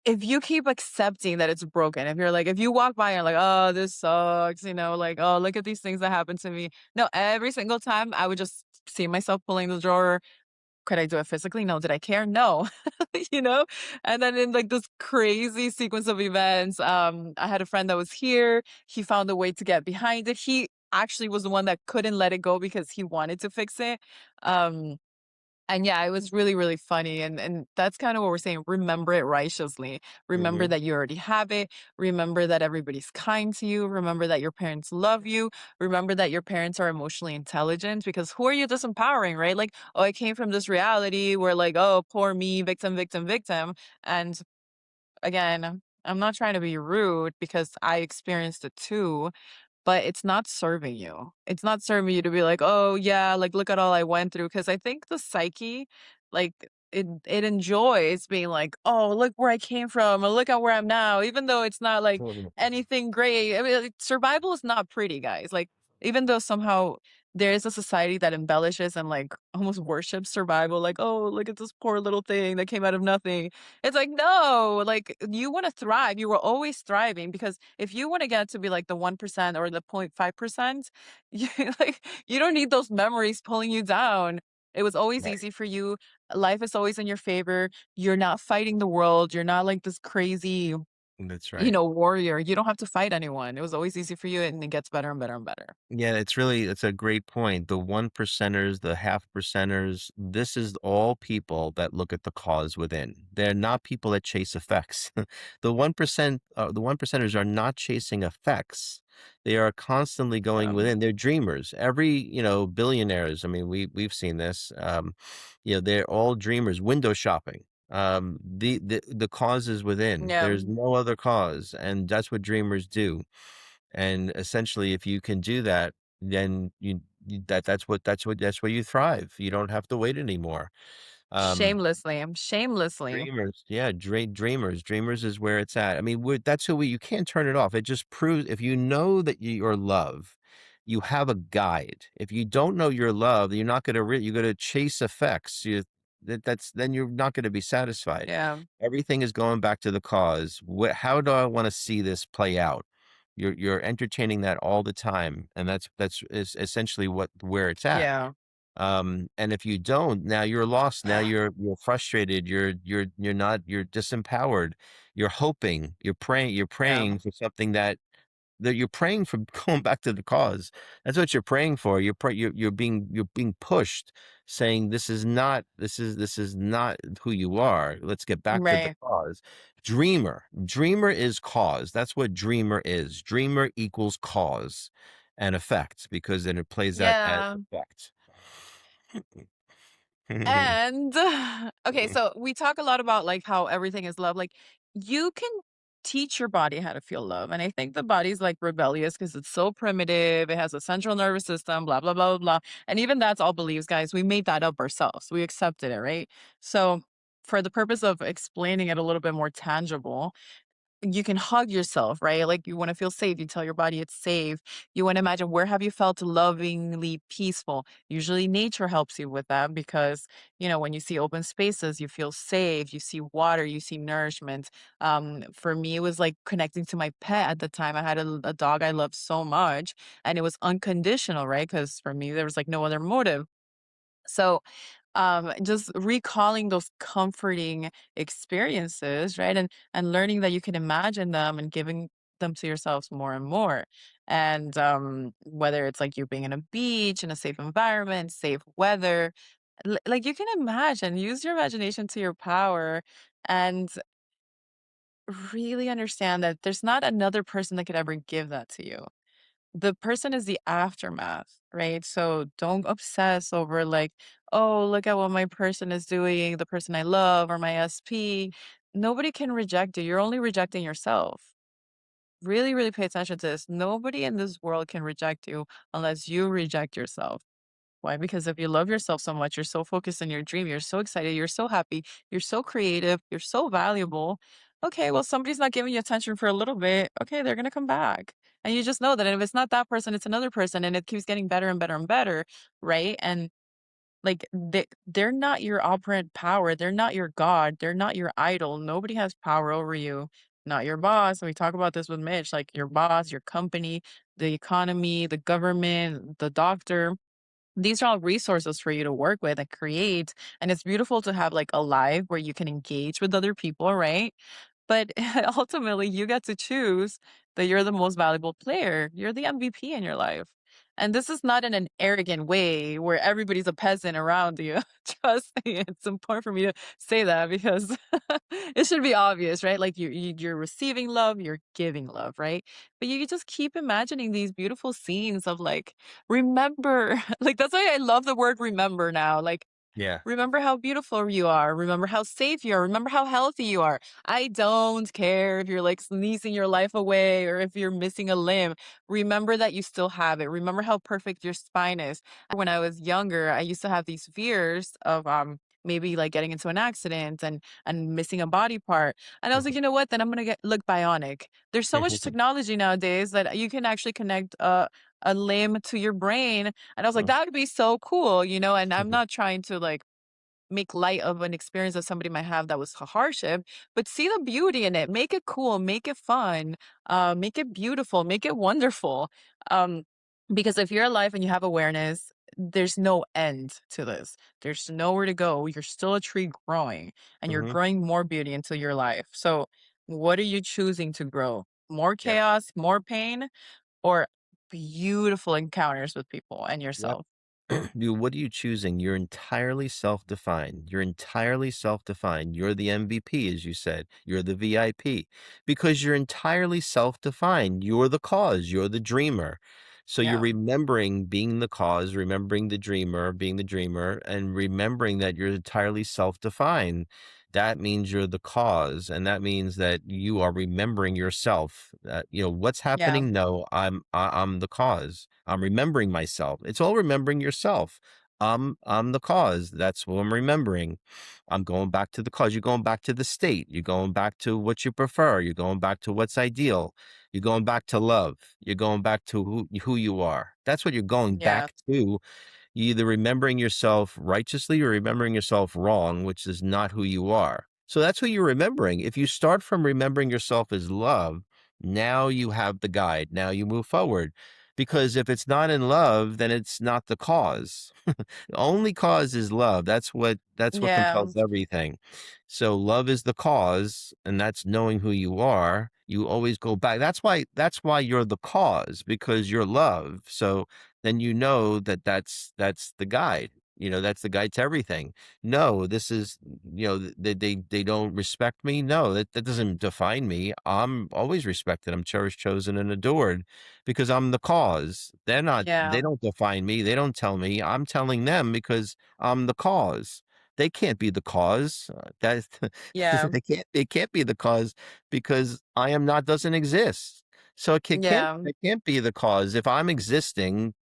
if you keep accepting that it's broken, if you're like, if you walk by and like, oh, this sucks, like, oh, look at these things that happened to me. No, every single time I would just see myself pulling the drawer. Could I do it physically? No. Did I care? No. you know? And then in like this crazy sequence of events, I had a friend that was here. He found a way to get behind it. He actually was the one that couldn't let it go because he wanted to fix it. Um, and yeah, it was really, really funny. And that's kind of what we're saying. Remember it righteously. Remember Mhm. that you already have it. Remember that everybody's kind to you. Remember that your parents love you. Remember that your parents are emotionally intelligent, because who are you disempowering, right? Like, oh, I came from this reality where like, oh, poor me, victim, victim, victim. And again, I'm not trying to be rude because I experienced it too, but it's not serving you. It's not serving you to be like, "Oh, yeah, like, look at all I went through." Because I think the psyche, like, it enjoys being like, "Oh, look where I came from, and look at where I'm now," even though it's not, like, Totally. anything great. I mean, like, survival is not pretty, guys. Like, even though somehow there is a society that embellishes and, like, almost worships survival, like, "Oh, look at this poor little thing that came out of nothing." It's like, no, like, you wanna thrive. You were always thriving, because if you wanna get to be like the 1% or the 0.5%, you you don't need those memories pulling you down. It was always Right. easy for you. Life is always in your favor. You're not fighting the world. You're not like this crazy, That's right. warrior. You don't have to fight anyone. It was always easy for you, and it gets better and better and better. Yeah, it's a great point. The one percenters, the half percenters, this is all people that look at the cause within. They're not people that chase effects. The one percenters are not chasing effects. They are constantly going Yeah. within. They're dreamers. Every, billionaires, I mean, we've seen this. They're all dreamers, window shopping. The cause is within. Yeah. There's no other cause, and that's what dreamers do. And essentially, if you can do that, then that's where you thrive. You don't have to wait anymore. Um, Shamelessly. Shamelessly. Dreamers, yeah, dreamers is where it's at. I mean, that's who we you can't turn it off. It just proves if you know that you're love, you have a guide. If you don't know your love, you're not gonna you're gonna chase effects. That's then you're not gonna be satisfied. Yeah. Everything is going back to the cause. How do I want to see this play out? You're entertaining that all the time, and that's is essentially where it's at. Yeah. And if you don't, now you're lost. Now you're frustrated. You're not you're disempowered. You're hoping. You're Yeah. praying for something that you're praying for going back to the cause. That's what you're praying for. You're being pushed, saying this is not who you are. Let's get back to the Right. cause. Dreamer is cause. That's what dreamer is. Dreamer equals cause and effect, because then it plays that as Yeah. effect. And okay, so we talk a lot about like how everything is love. Like, you can teach your body how to feel love. And I think the body's like rebellious because it's so primitive. It has a central nervous system, blah, blah, blah, blah, blah. And even that's all beliefs, guys. We made that up ourselves. We accepted it, right? So for the purpose of explaining it a little bit more tangible, you can hug yourself, right? Like, you wanna feel safe, you tell your body it's safe. You wanna imagine, where have you felt lovingly peaceful? Usually nature helps you with that, because, when you see open spaces, you feel safe, you see water, you see nourishment. For me, it was like connecting to my pet at the time. I had a dog I loved so much, and it was unconditional, right? Because for me, there was, like, no other motive. So, just recalling those comforting experiences, right? And learning that you can imagine them and giving them to yourselves more and more. And whether it's like you being in a beach, in a safe environment, safe weather, like, you can imagine, use your imagination to your power. And really understand that there's not another person that could ever give that to you. The person is the aftermath, right? So don't obsess over like, oh, look at what my person is doing, the person I love or my SP. Nobody can reject you. You're only rejecting yourself. Really, really pay attention to this. Nobody in this world can reject you unless you reject yourself. Why? Because if you love yourself so much, you're so focused on your dream, you're so excited, you're so happy, you're so creative, you're so valuable. Okay, well, somebody's not giving you attention for a little bit. Okay, they're gonna come back. And you just know that if it's not that person, it's another person, and it keeps getting better and better and better, right? And like they're not your operant power, they're not your God, they're not your idol. Nobody has power over you. Not your boss. And we talk about this with Mitch, like your boss, your company, the economy, the government, the doctor, these are all resources for you to work with and create, and it's beautiful to have, like, a life where you can engage with other people, right? But ultimately, you get to choose that you're the most valuable player. You're the MVP in your life. And this is not in an arrogant way where everybody's a peasant around you. Trust me, it's important for me to say that because it should be obvious, right? Like you're receiving love, you're giving love, right? But you just keep imagining these beautiful scenes of like, remember, like that's why I love the word remember now. Like, Yeah. remember how beautiful you are. Remember how safe you are. Remember how healthy you are. I don't care if you're like sneezing your life away or if you're missing a limb. Remember that you still have it. Remember how perfect your spine is. When I was younger, I used to have these fears of maybe like getting into an accident and missing a body part. And I was like, you know what? Then I'm gonna get look bionic. There's so much technology nowadays that you can actually connect a limb to your brain. And I was like, that would be so cool, you know, and I'm not trying to like make light of an experience that somebody might have that was a hardship, but see the beauty in it. Make it cool, make it fun, make it beautiful, make it wonderful. Um, because if you're alive and you have awareness, there's no end to this. There's nowhere to go. You're still a tree growing and you're Mhm. growing more beauty into your life. So, what are you choosing to grow? More Yeah. chaos, more pain, or beautiful encounters with people and Yep. yourself? What are you choosing? You're entirely self-defined. You're entirely self-defined. You're the MVP, as you said. You're the VIP because you're entirely self-defined. You're the cause. You're the dreamer. So you're Yeah, remembering being the cause, remembering the dreamer, being the dreamer, and remembering that you're entirely self-defined. That means you're the cause, and that means that you are remembering yourself. What's yeah, happening? No, I'm the cause. I'm remembering myself. It's all remembering yourself. I'm the cause. That's what I'm remembering. I'm going back to the cause. You're going back to the state. You're going back to what you prefer. You're going back to what's ideal. You're going back to love. You're going back to who you are. That's what you're going yeah, back to. You either remembering yourself righteously or remembering yourself wrong, which is not who you are. So that's who you're remembering. If you start from remembering yourself as love, now you have the guide. Now you move forward. Because if it's not in love, then it's not the cause. The only cause is love. That's what yeah, compels everything. So love is the cause, and that's knowing who you are. You always go back. That's why you're the cause, because you're love. So then you know that that's the guide. That's the guide to everything. No, this is, they don't respect me. No, that doesn't define me. I'm always respected. I'm cherished, chosen, and adored because I'm the cause. They yeah, don't define me. They don't tell me. I'm telling them because I'm the cause. They can't be the cause. That yeah, it can't be the cause because I am not doesn't exist. So yeah, it can't be the cause. If I'm existing,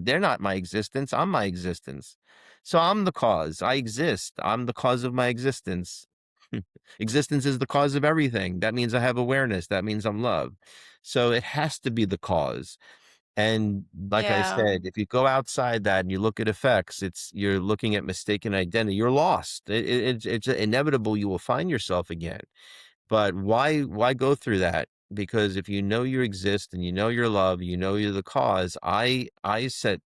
they're not my existence. I'm my existence. So I'm the cause. I exist. I'm the cause of my existence. Existence is the cause of everything. That means I have awareness. That means I'm love. So it has to be the cause. And like I yeah, said, if you go outside that and you look at effects, you're looking at mistaken identity. You're lost. It's inevitable you will find yourself again. But why go through that? Because if you know you exist and you know your love, you know you're the cause. I set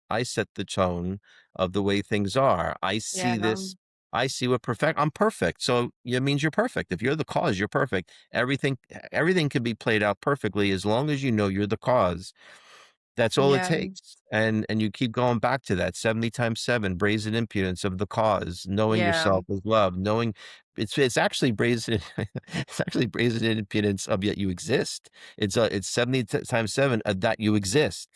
the tone of the way things are. I see yeah, this. I see what perfect. I'm perfect. So it means you're perfect. If you're the cause, you're perfect. Everything can be played out perfectly as long as you know you're the cause. That's all it yeah, takes, and you keep going back to that 70 times 7, brazen impudence of the cause, knowing yeah, yourself is love, knowing it's actually brazen it's actually brazen impudence of yet you exist. It's 70 times 7 of that you exist.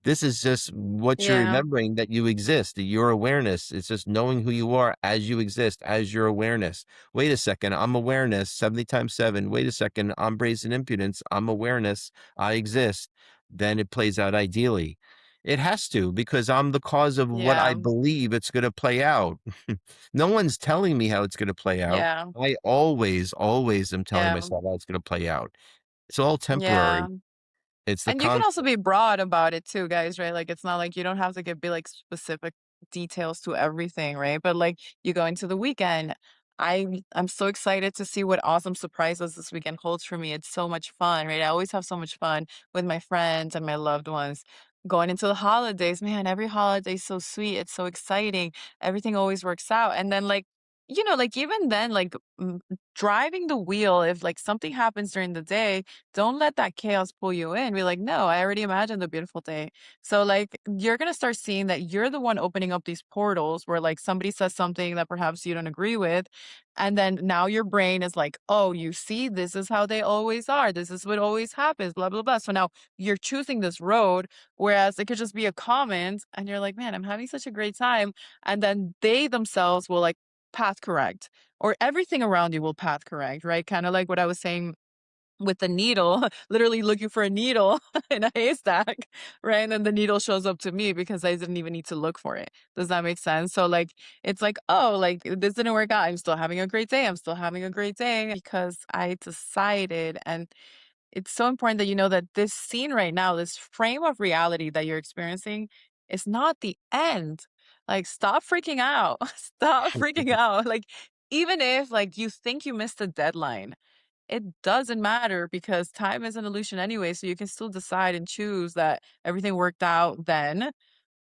This is just what you're Yeah. remembering that you exist, your awareness. It's just knowing who you are as you exist, as your awareness. Wait a second, I'm awareness, 70 times 7. Wait a second, I'm brazen impudence. I'm awareness. I exist. Then it plays out ideally. It has to because I'm the cause of what I Yeah. believe it's going to play out. No one's telling me how it's going to play out. Yeah. I always, always am telling Yeah. myself how it's going to play out. It's all temporary. Yeah. It's the And you can also constant. be broad about it too, guys, right? Like it's not like you don't have to be like specific details to everything, right? But like you go into the weekend. I'm so excited to see what awesome surprises this weekend holds for me. It's so much fun, right? I always have so much fun with my friends and my loved ones. Going into the holidays, man, every holiday's so sweet. It's so exciting. Everything always works out. And then like, like even then, like driving the wheel, if like something happens during the day, don't let that chaos pull you in. Be like, no, I already imagined a beautiful day. So like you're gonna start seeing that you're the one opening up these portals where like somebody says something that perhaps you don't agree with. And then now your brain is like, oh, you see, this is how they always are. This is what always happens, blah, blah, blah. So now you're choosing this road, whereas it could just be a comment and you're like, man, I'm having such a great time. And then they themselves will like path correct or everything around you will path correct, right? Kind of like what I was saying with the needle, literally looking for a needle in a haystack, right? And then the needle shows up to me because I didn't even need to look for it. Does that make sense? So like it's like, oh, like this didn't work out. I'm still having a great day. I'm still having a great day because I decided. And it's so important that you know that this scene right now, this frame of reality that you're experiencing is not the end. Like stop freaking out. Stop freaking out. Like even if like you think you missed a deadline, it doesn't matter because time is an illusion anyway, so you can still decide and choose that everything worked out then,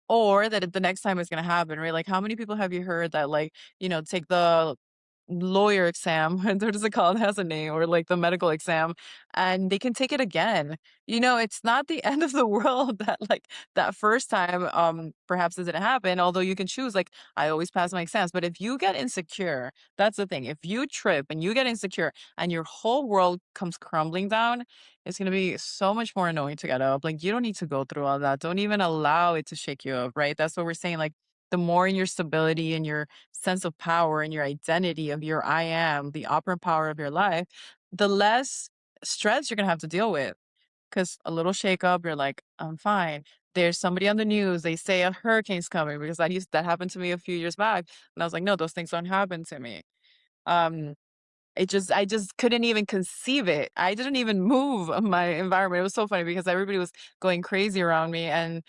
or that the next time it's gonna happen, right? Like, how many people have you heard that, like, take the lawyer exam, what is it called? It has a name, or like the medical exam, and they can take it again. It's not the end of the world that like that first time, perhaps it didn't happen, although you can choose, like, I always pass my exams. But if you get insecure, that's the thing. If you trip and you get insecure and your whole world comes crumbling down, it's gonna be so much more annoying to get up. Like, you don't need to go through all that. Don't even allow it to shake you up, right? That's what we're saying. Like, the more in your stability and your sense of power and your identity of your I am, the operant power of your life, the less stress you're gonna have to deal with. Because a little shakeup, you're like, I'm fine. There's somebody on the news, they say a hurricane's coming because that happened to me a few years back. And I was like, no, those things don't happen to me. Um, I just couldn't even conceive it. I didn't even move my environment. It was so funny because everybody was going crazy around me and,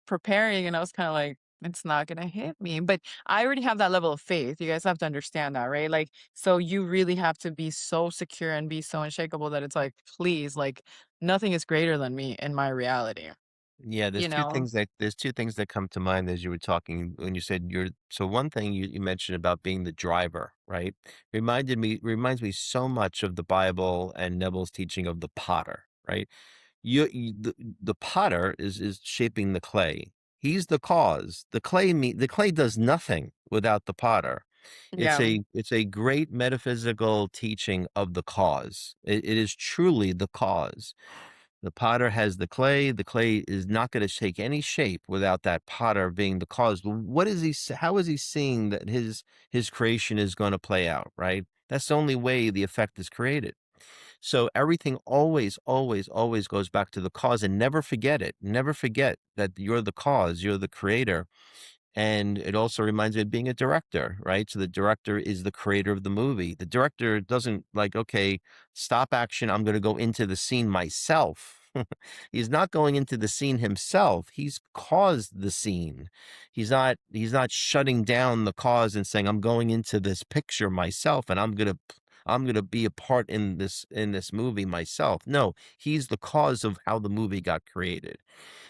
preparing, and I was kinda like, "It's not gonna hit me." But I already have that level of faith. You guys have to understand that, right? Like, so you really have to be so secure and be so unshakable that it's like, "Please, like, nothing is greater than me in my reality." Yeah, You know? there's 2 things that come to mind as you were talking when you said you're so one thing you mentioned about being the driver, right? Reminds me so much of the Bible and Neville's teaching of the potter, right? The potter is shaping the clay. He's the cause. The clay does nothing without the potter. Yeah. It's a great metaphysical teaching of the cause. It is truly the cause. The potter has the clay. The clay is not going to take any shape without that potter being the cause. But how is he seeing that his creation is going to play out, right? That's the only way the effect is created. So everything always, always, always goes back to the cause and never forget it. Never forget that you're the cause, you're the creator. And it also reminds me of being a director, right? So the director is the creator of the movie. The director doesn't like, okay, stop action. I'm going to go into the scene myself. He's not going into the scene himself. He's caused the scene. He's not shutting down the cause and saying, I'm going into this picture myself and I'm going to be a part in this movie myself. No, he's the cause of how the movie got created.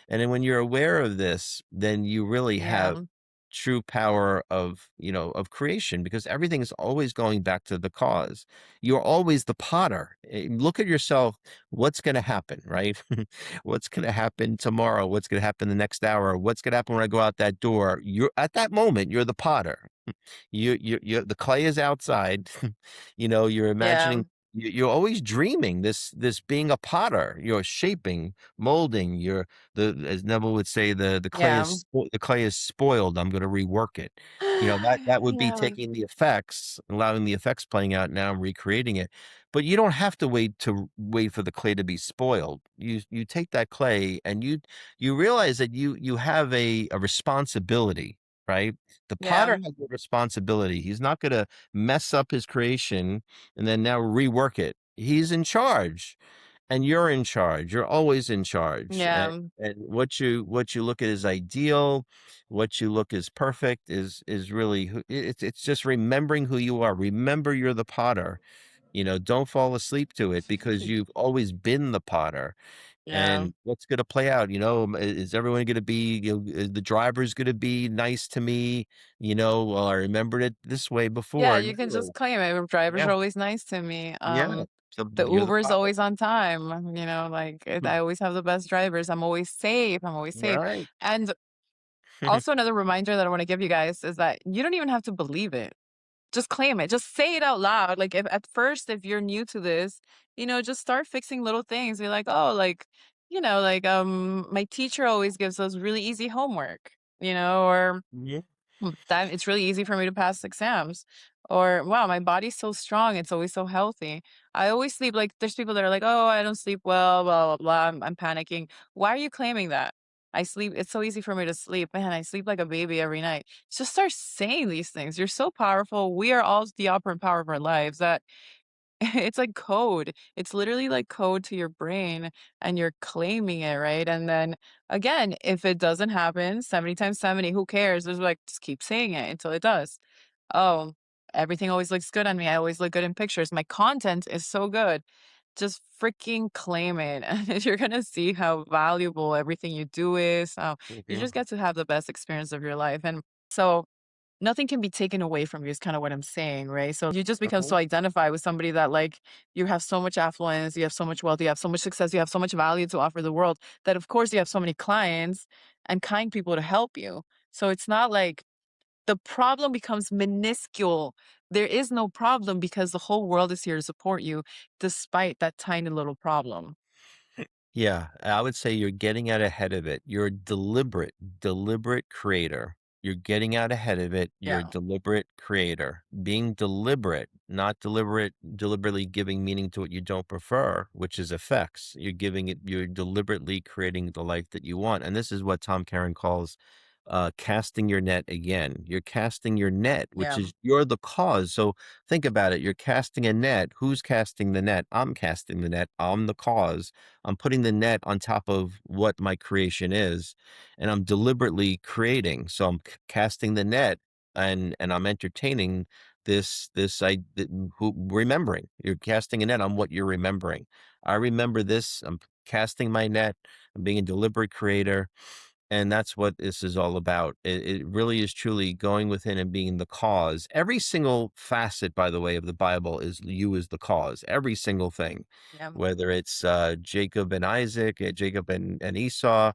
And then when you're aware of this, then you really have Yeah. true power of, of creation because everything is always going back to the cause. You're always the potter. Look at yourself. What's going to happen, right? What's going to happen tomorrow? What's going to happen the next hour? What's going to happen when I go out that door? You're at that moment, you're the potter. The clay is outside. You're Yeah. imagining you're always dreaming this being a potter. You're shaping, molding. You're the as Neville would say, Yeah. the clay is spoiled. I'm going to rework it. That would be Yeah. taking the effects, allowing the effects playing out now and recreating it. But you don't have to wait for the clay to be spoiled. You take that clay and you realize that you have a responsibility, right? The potter Yeah. has a responsibility. He's not gonna mess up his creation and then now rework it. He's in charge, and you're in charge. You're always in charge. Yeah. And what you look at as ideal, what you look as perfect is really it's just remembering who you are. Remember you're the potter. Don't fall asleep to it because you've always been the potter. Yeah. And what's gonna play out, is everyone gonna be, is the driver's gonna be nice to me? "Well, I remembered it this way Yeah, before." you can just No. claim it. Drivers Yeah, are always nice to me. yeah. So The you're the Uber is potter. always on time, I always have the best drivers. I'm always safe. I'm always safe. Right. And also another reminder that I want to give you guys is that you don't even have to believe it. Just claim it. Just say it out loud. Like if at first, if you're new to this, just start fixing little things. Be like, oh, my teacher always gives us really easy homework, or Yeah. that it's really easy for me to pass exams. Or wow, my body's so strong, it's always so healthy. I always sleep like there's people that are like, "Oh, I don't sleep well, blah blah blah. I'm panicking." Why are you claiming that? I sleep it's so easy for me to sleep. Man, I sleep like a baby every night. Just start saying these things. You're so powerful. We are all the operant power of our lives that it's like code. It's literally like code to your brain and you're claiming it, right? And then again, if it doesn't happen 70 times 70, who cares? There's like, just keep saying it until it does. Oh, everything always looks good on me. I always look good in pictures. My content is so good. Just freaking claim it. And you're going to see how valuable everything you do is. You Mhm. just get to have the best experience of your life. And so nothing can be taken away from you is kind of what I'm saying, right? So you just become Mhm. so identified with somebody that like you have so much affluence, you have so much wealth, you have so much success, you have so much value to offer the world that of course you have so many clients and kind people to help you. So it's not like the problem becomes minuscule. There is no problem because the whole world is here to support you despite that tiny little problem. Yeah, I would say you're getting out ahead of it. You're a deliberate creator. You're getting out ahead of it. You're a Yeah. deliberate creator. Being deliberate, not deliberately giving meaning to what you don't prefer, which is effects. You're deliberately creating the life that you want. And this is what Tom Karen calls casting your net again. You're casting your net, which Yeah. is you're the cause. So think about it. You're casting a net. Who's casting the net? I'm casting the net. I'm the cause. I'm putting the net on top of what my creation is, and I'm deliberately creating. So I'm casting the net, and I'm entertaining who remembering. You're casting a net on what you're remembering. I remember this. I'm casting my net. I'm being a deliberate creator, and that's what this is all about. It really is truly going within and being the cause. Every single facet, by the way, of the Bible is you as the cause. Every single thing, Yeah. whether it's Jacob and Isaac, Jacob and Esau,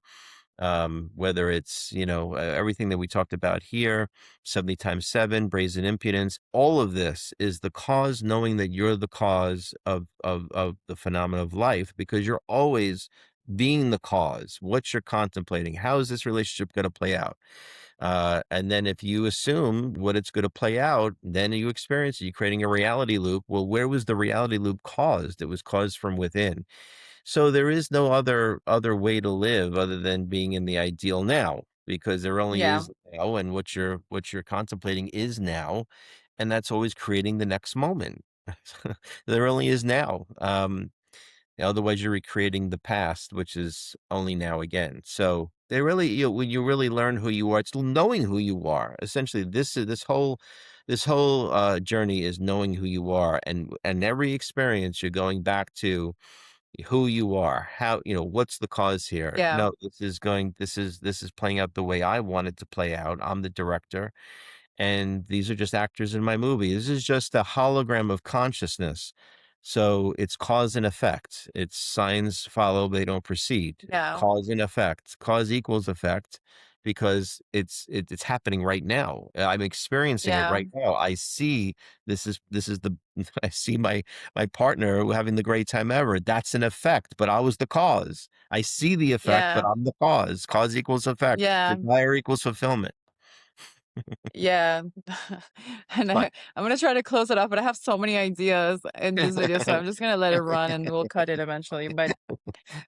whether it's everything that we talked about here, 70 times 7, brazen impudence. All of this is the cause, knowing that you're the cause of the phenomena of life, because you're always being the cause. What you're contemplating, how is this relationship going to play out? And then if you assume what it's going to play out, then you experience it. You're creating a reality loop. Well, where was the reality loop caused? It was caused from within. So there is no other way to live other than being in the ideal now, because there only Yeah. is now, and what you're contemplating is now, and that's always creating the next moment. There only is now. Otherwise, you're recreating the past, which is only now again. So they really, when you really learn who you are, it's knowing who you are. Essentially, this whole journey is knowing who you are, and every experience you're going back to who you are, how, what's the cause here? Yeah. No, this is playing out the way I want it to play out. I'm the director, and these are just actors in my movie. This is just a hologram of consciousness. So it's cause and effect. It's signs follow, they don't proceed. Yeah. Cause and effect. Cause equals effect. because it's happening right now. I'm experiencing it Yeah. right now. I see this is the I see my partner having the great time ever. That's an effect, but I was the cause. I see the effect, but Yeah. I'm the cause. Cause equals effect. Yeah. Desire equals fulfillment. Yeah. And Fun. I'm gonna try to close it off, but I have so many ideas in this video, so I'm just gonna let it run and we'll cut it eventually. But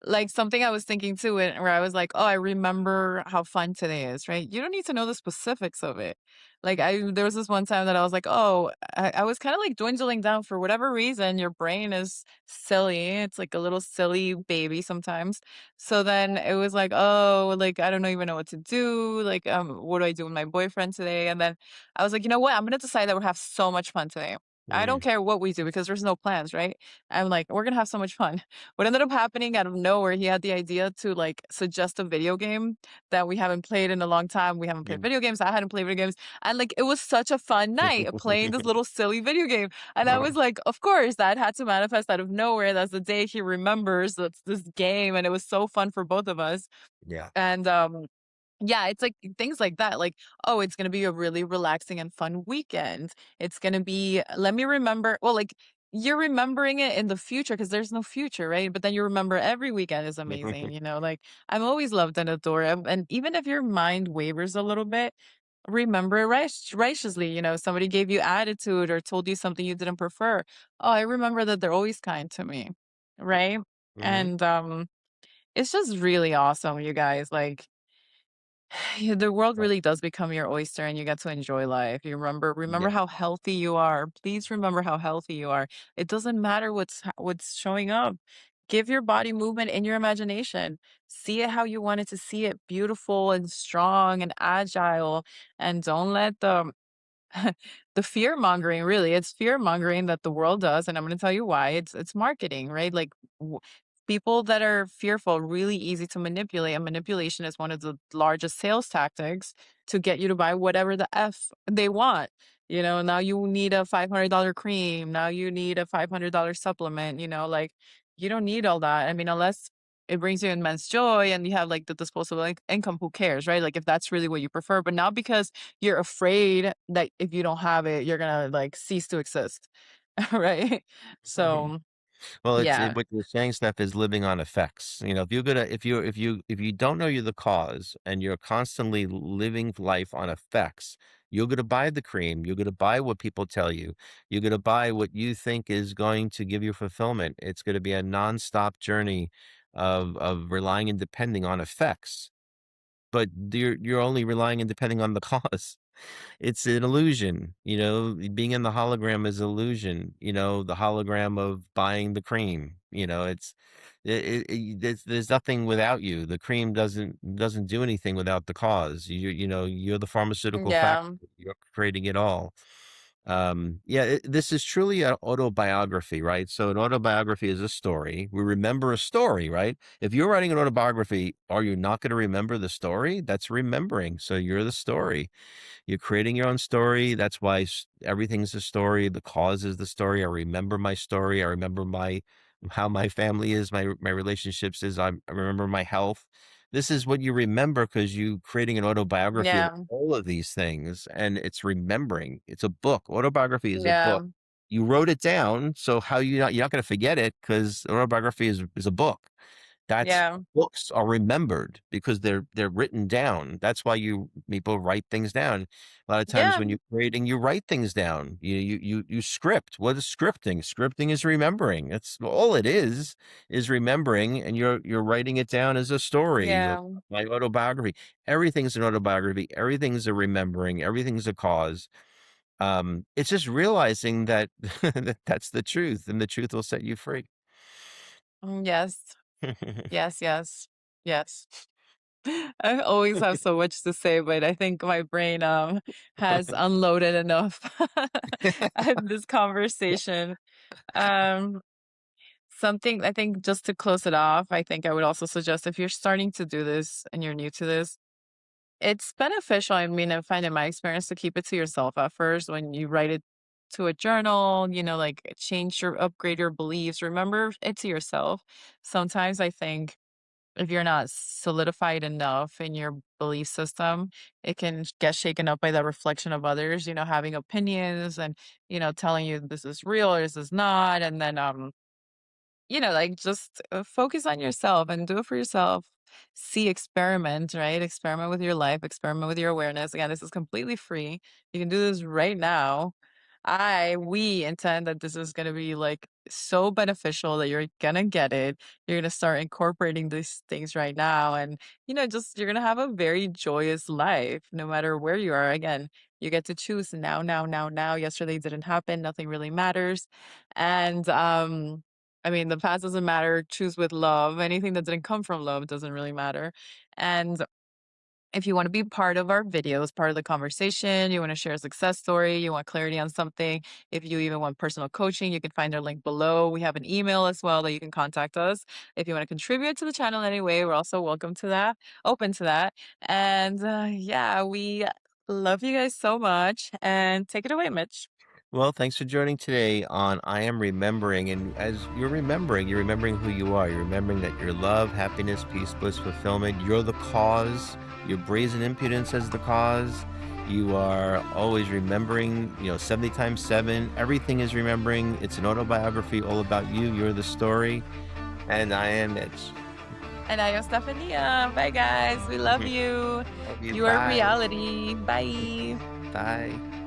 like, something I was thinking too, where I was like, "Oh, I remember how fun today is," right? You don't need to know the specifics of it. Like, there was this one time that I was like, "Oh," I was kinda, like, dwindling down for whatever reason, your brain is silly, it's like a little silly baby sometimes. So then it was like, "Oh, like, I don't even know what to do, like, what do I do with my boyfriend today?" And then I was like, "You know what? I'm gonna decide that we'll have so much fun today. I don't Mm, care what we do because there's no plans, right?" I'm like, "We're gonna have so much fun." What ended up happening out of nowhere, he had the idea to, like, suggest a video game that we haven't played in a long time. We haven't played mm. video games, I hadn't played video games, and, like, it was such a fun night playing this little silly video game, and I was like, of course, that had to manifest out of nowhere. That's the day he remembers this game, and it was so fun for both of us, Yeah. and, yeah, it's like things like that. Like, oh, it's gonna be a really relaxing and fun weekend. It's gonna be, let me remember. Well, like you're remembering it in the future because there's no future, right? But then you remember every weekend is amazing. Like I'm always loved and adored. And even if your mind wavers a little bit, remember it righteously. Somebody gave you attitude or told you something you didn't prefer. Oh, I remember that they're always kind to me, right? Mhm. And it's just really awesome, you guys. Like yeah, the world Right. really does become your oyster and you get to enjoy life. You remember Yeah. how healthy you are. Please remember how healthy you are. It doesn't matter what's showing up. Give your body movement in your imagination. See it how you want it to see it, beautiful and strong and agile. And don't let the fear mongering, really, it's fear mongering that the world does, and I'm going to tell you why. It's marketing, right? Like people that are fearful, really easy to manipulate, and manipulation is one of the largest sales tactics to get you to buy whatever the f they want. Now you need a $500 cream. Now you need a $500 supplement. Like you don't need all that. I mean, unless it brings you immense joy and you have like the disposable income, who cares, right? Like if that's really what you prefer, but not because you're afraid that if you don't have it, you're gonna, like, cease to exist, right? So, Well, yeah. what you're saying, Steph, is living on effects. If you're gonna if you don't know you're the cause and you're constantly living life on effects, you're gonna buy the cream, you're gonna buy what people tell you, you're gonna buy what you think is going to give you fulfillment. It's gonna be a nonstop journey of relying and depending on effects, but you're only relying and depending on the cause. It's an illusion, being in the hologram is illusion, the hologram of buying the cream, there's nothing without you. The cream doesn't do anything without the cause. You're the pharmaceutical factor. Yeah. You're creating it all. Yeah, this is truly an autobiography, right? So an autobiography is a story. We remember a story, right? If you're writing an autobiography, are you not going to remember the story? That's remembering. So you're the story. You're creating your own story. That's why everything's a story. The cause is the story. I remember my story. I remember how my family is, my relationships is. I remember my health. This is what you remember because you creating an autobiography of Yeah. all of these things, and it's remembering. It's a book. Autobiography is a book. Yeah. You wrote it down, so how you're not going to forget it because autobiography is a book. That's Yeah. books are remembered because they're written down. That's why people write things down. A lot of times Yeah. when you're creating, you write things down. You script. What is scripting? Scripting is remembering. That's all it is remembering, and you're writing it down as a story. Yeah. My autobiography. Everything's an autobiography. Everything's a remembering. Everything's a cause. It's just realizing that that's the truth, and the truth will set you free. Yes. Yes, yes. Yes. I always have so much to say, but I think my brain, has unloaded enough at this conversation. Um, something I think just to close it off, I think I would also suggest if you're starting to do this and you're new to this, it's beneficial, I mean, I find in my experience to keep it to yourself at first when you write it to a journal, like upgrade your beliefs. Remember it to yourself. Sometimes I think if you're not solidified enough in your belief system, it can get shaken up by the reflection of others, having opinions and, telling you this is real or this is not. And then, like just focus on yourself and do it for yourself. See, experiment, right? Experiment with your life, experiment with your awareness. Again, this is completely free. You can do this right now. We intend that this is going to be like so beneficial that you're going to get it. You're going to start incorporating these things right now. And, just you're going to have a very joyous life no matter where you are. Again, you get to choose now, now, now, now. Yesterday didn't happen. Nothing really matters. And, I mean, the past doesn't matter. Choose with love. Anything that didn't come from love doesn't really matter. And if you want to be part of our videos, part of the conversation, you want to share a success story, you want clarity on something, if you even want personal coaching, you can find our link below. We have an email as well that you can contact us. If you want to contribute to the channel in any way, we're also welcome to that, open to that. And yeah, we love you guys so much. And take it away, Mitch. Well, thanks for joining today on I Am Remembering. And as you're remembering who you are. You're remembering that you're love, happiness, peace, bliss, fulfillment. You're the cause. Your brazen impudence as the cause. You are always remembering, 70 times 7. Everything is remembering. It's an autobiography all about you. You're the story. And I am Mitch. And I am Stefania. Bye, guys. We love you. Love you. You are Bye. reality. Bye. Bye.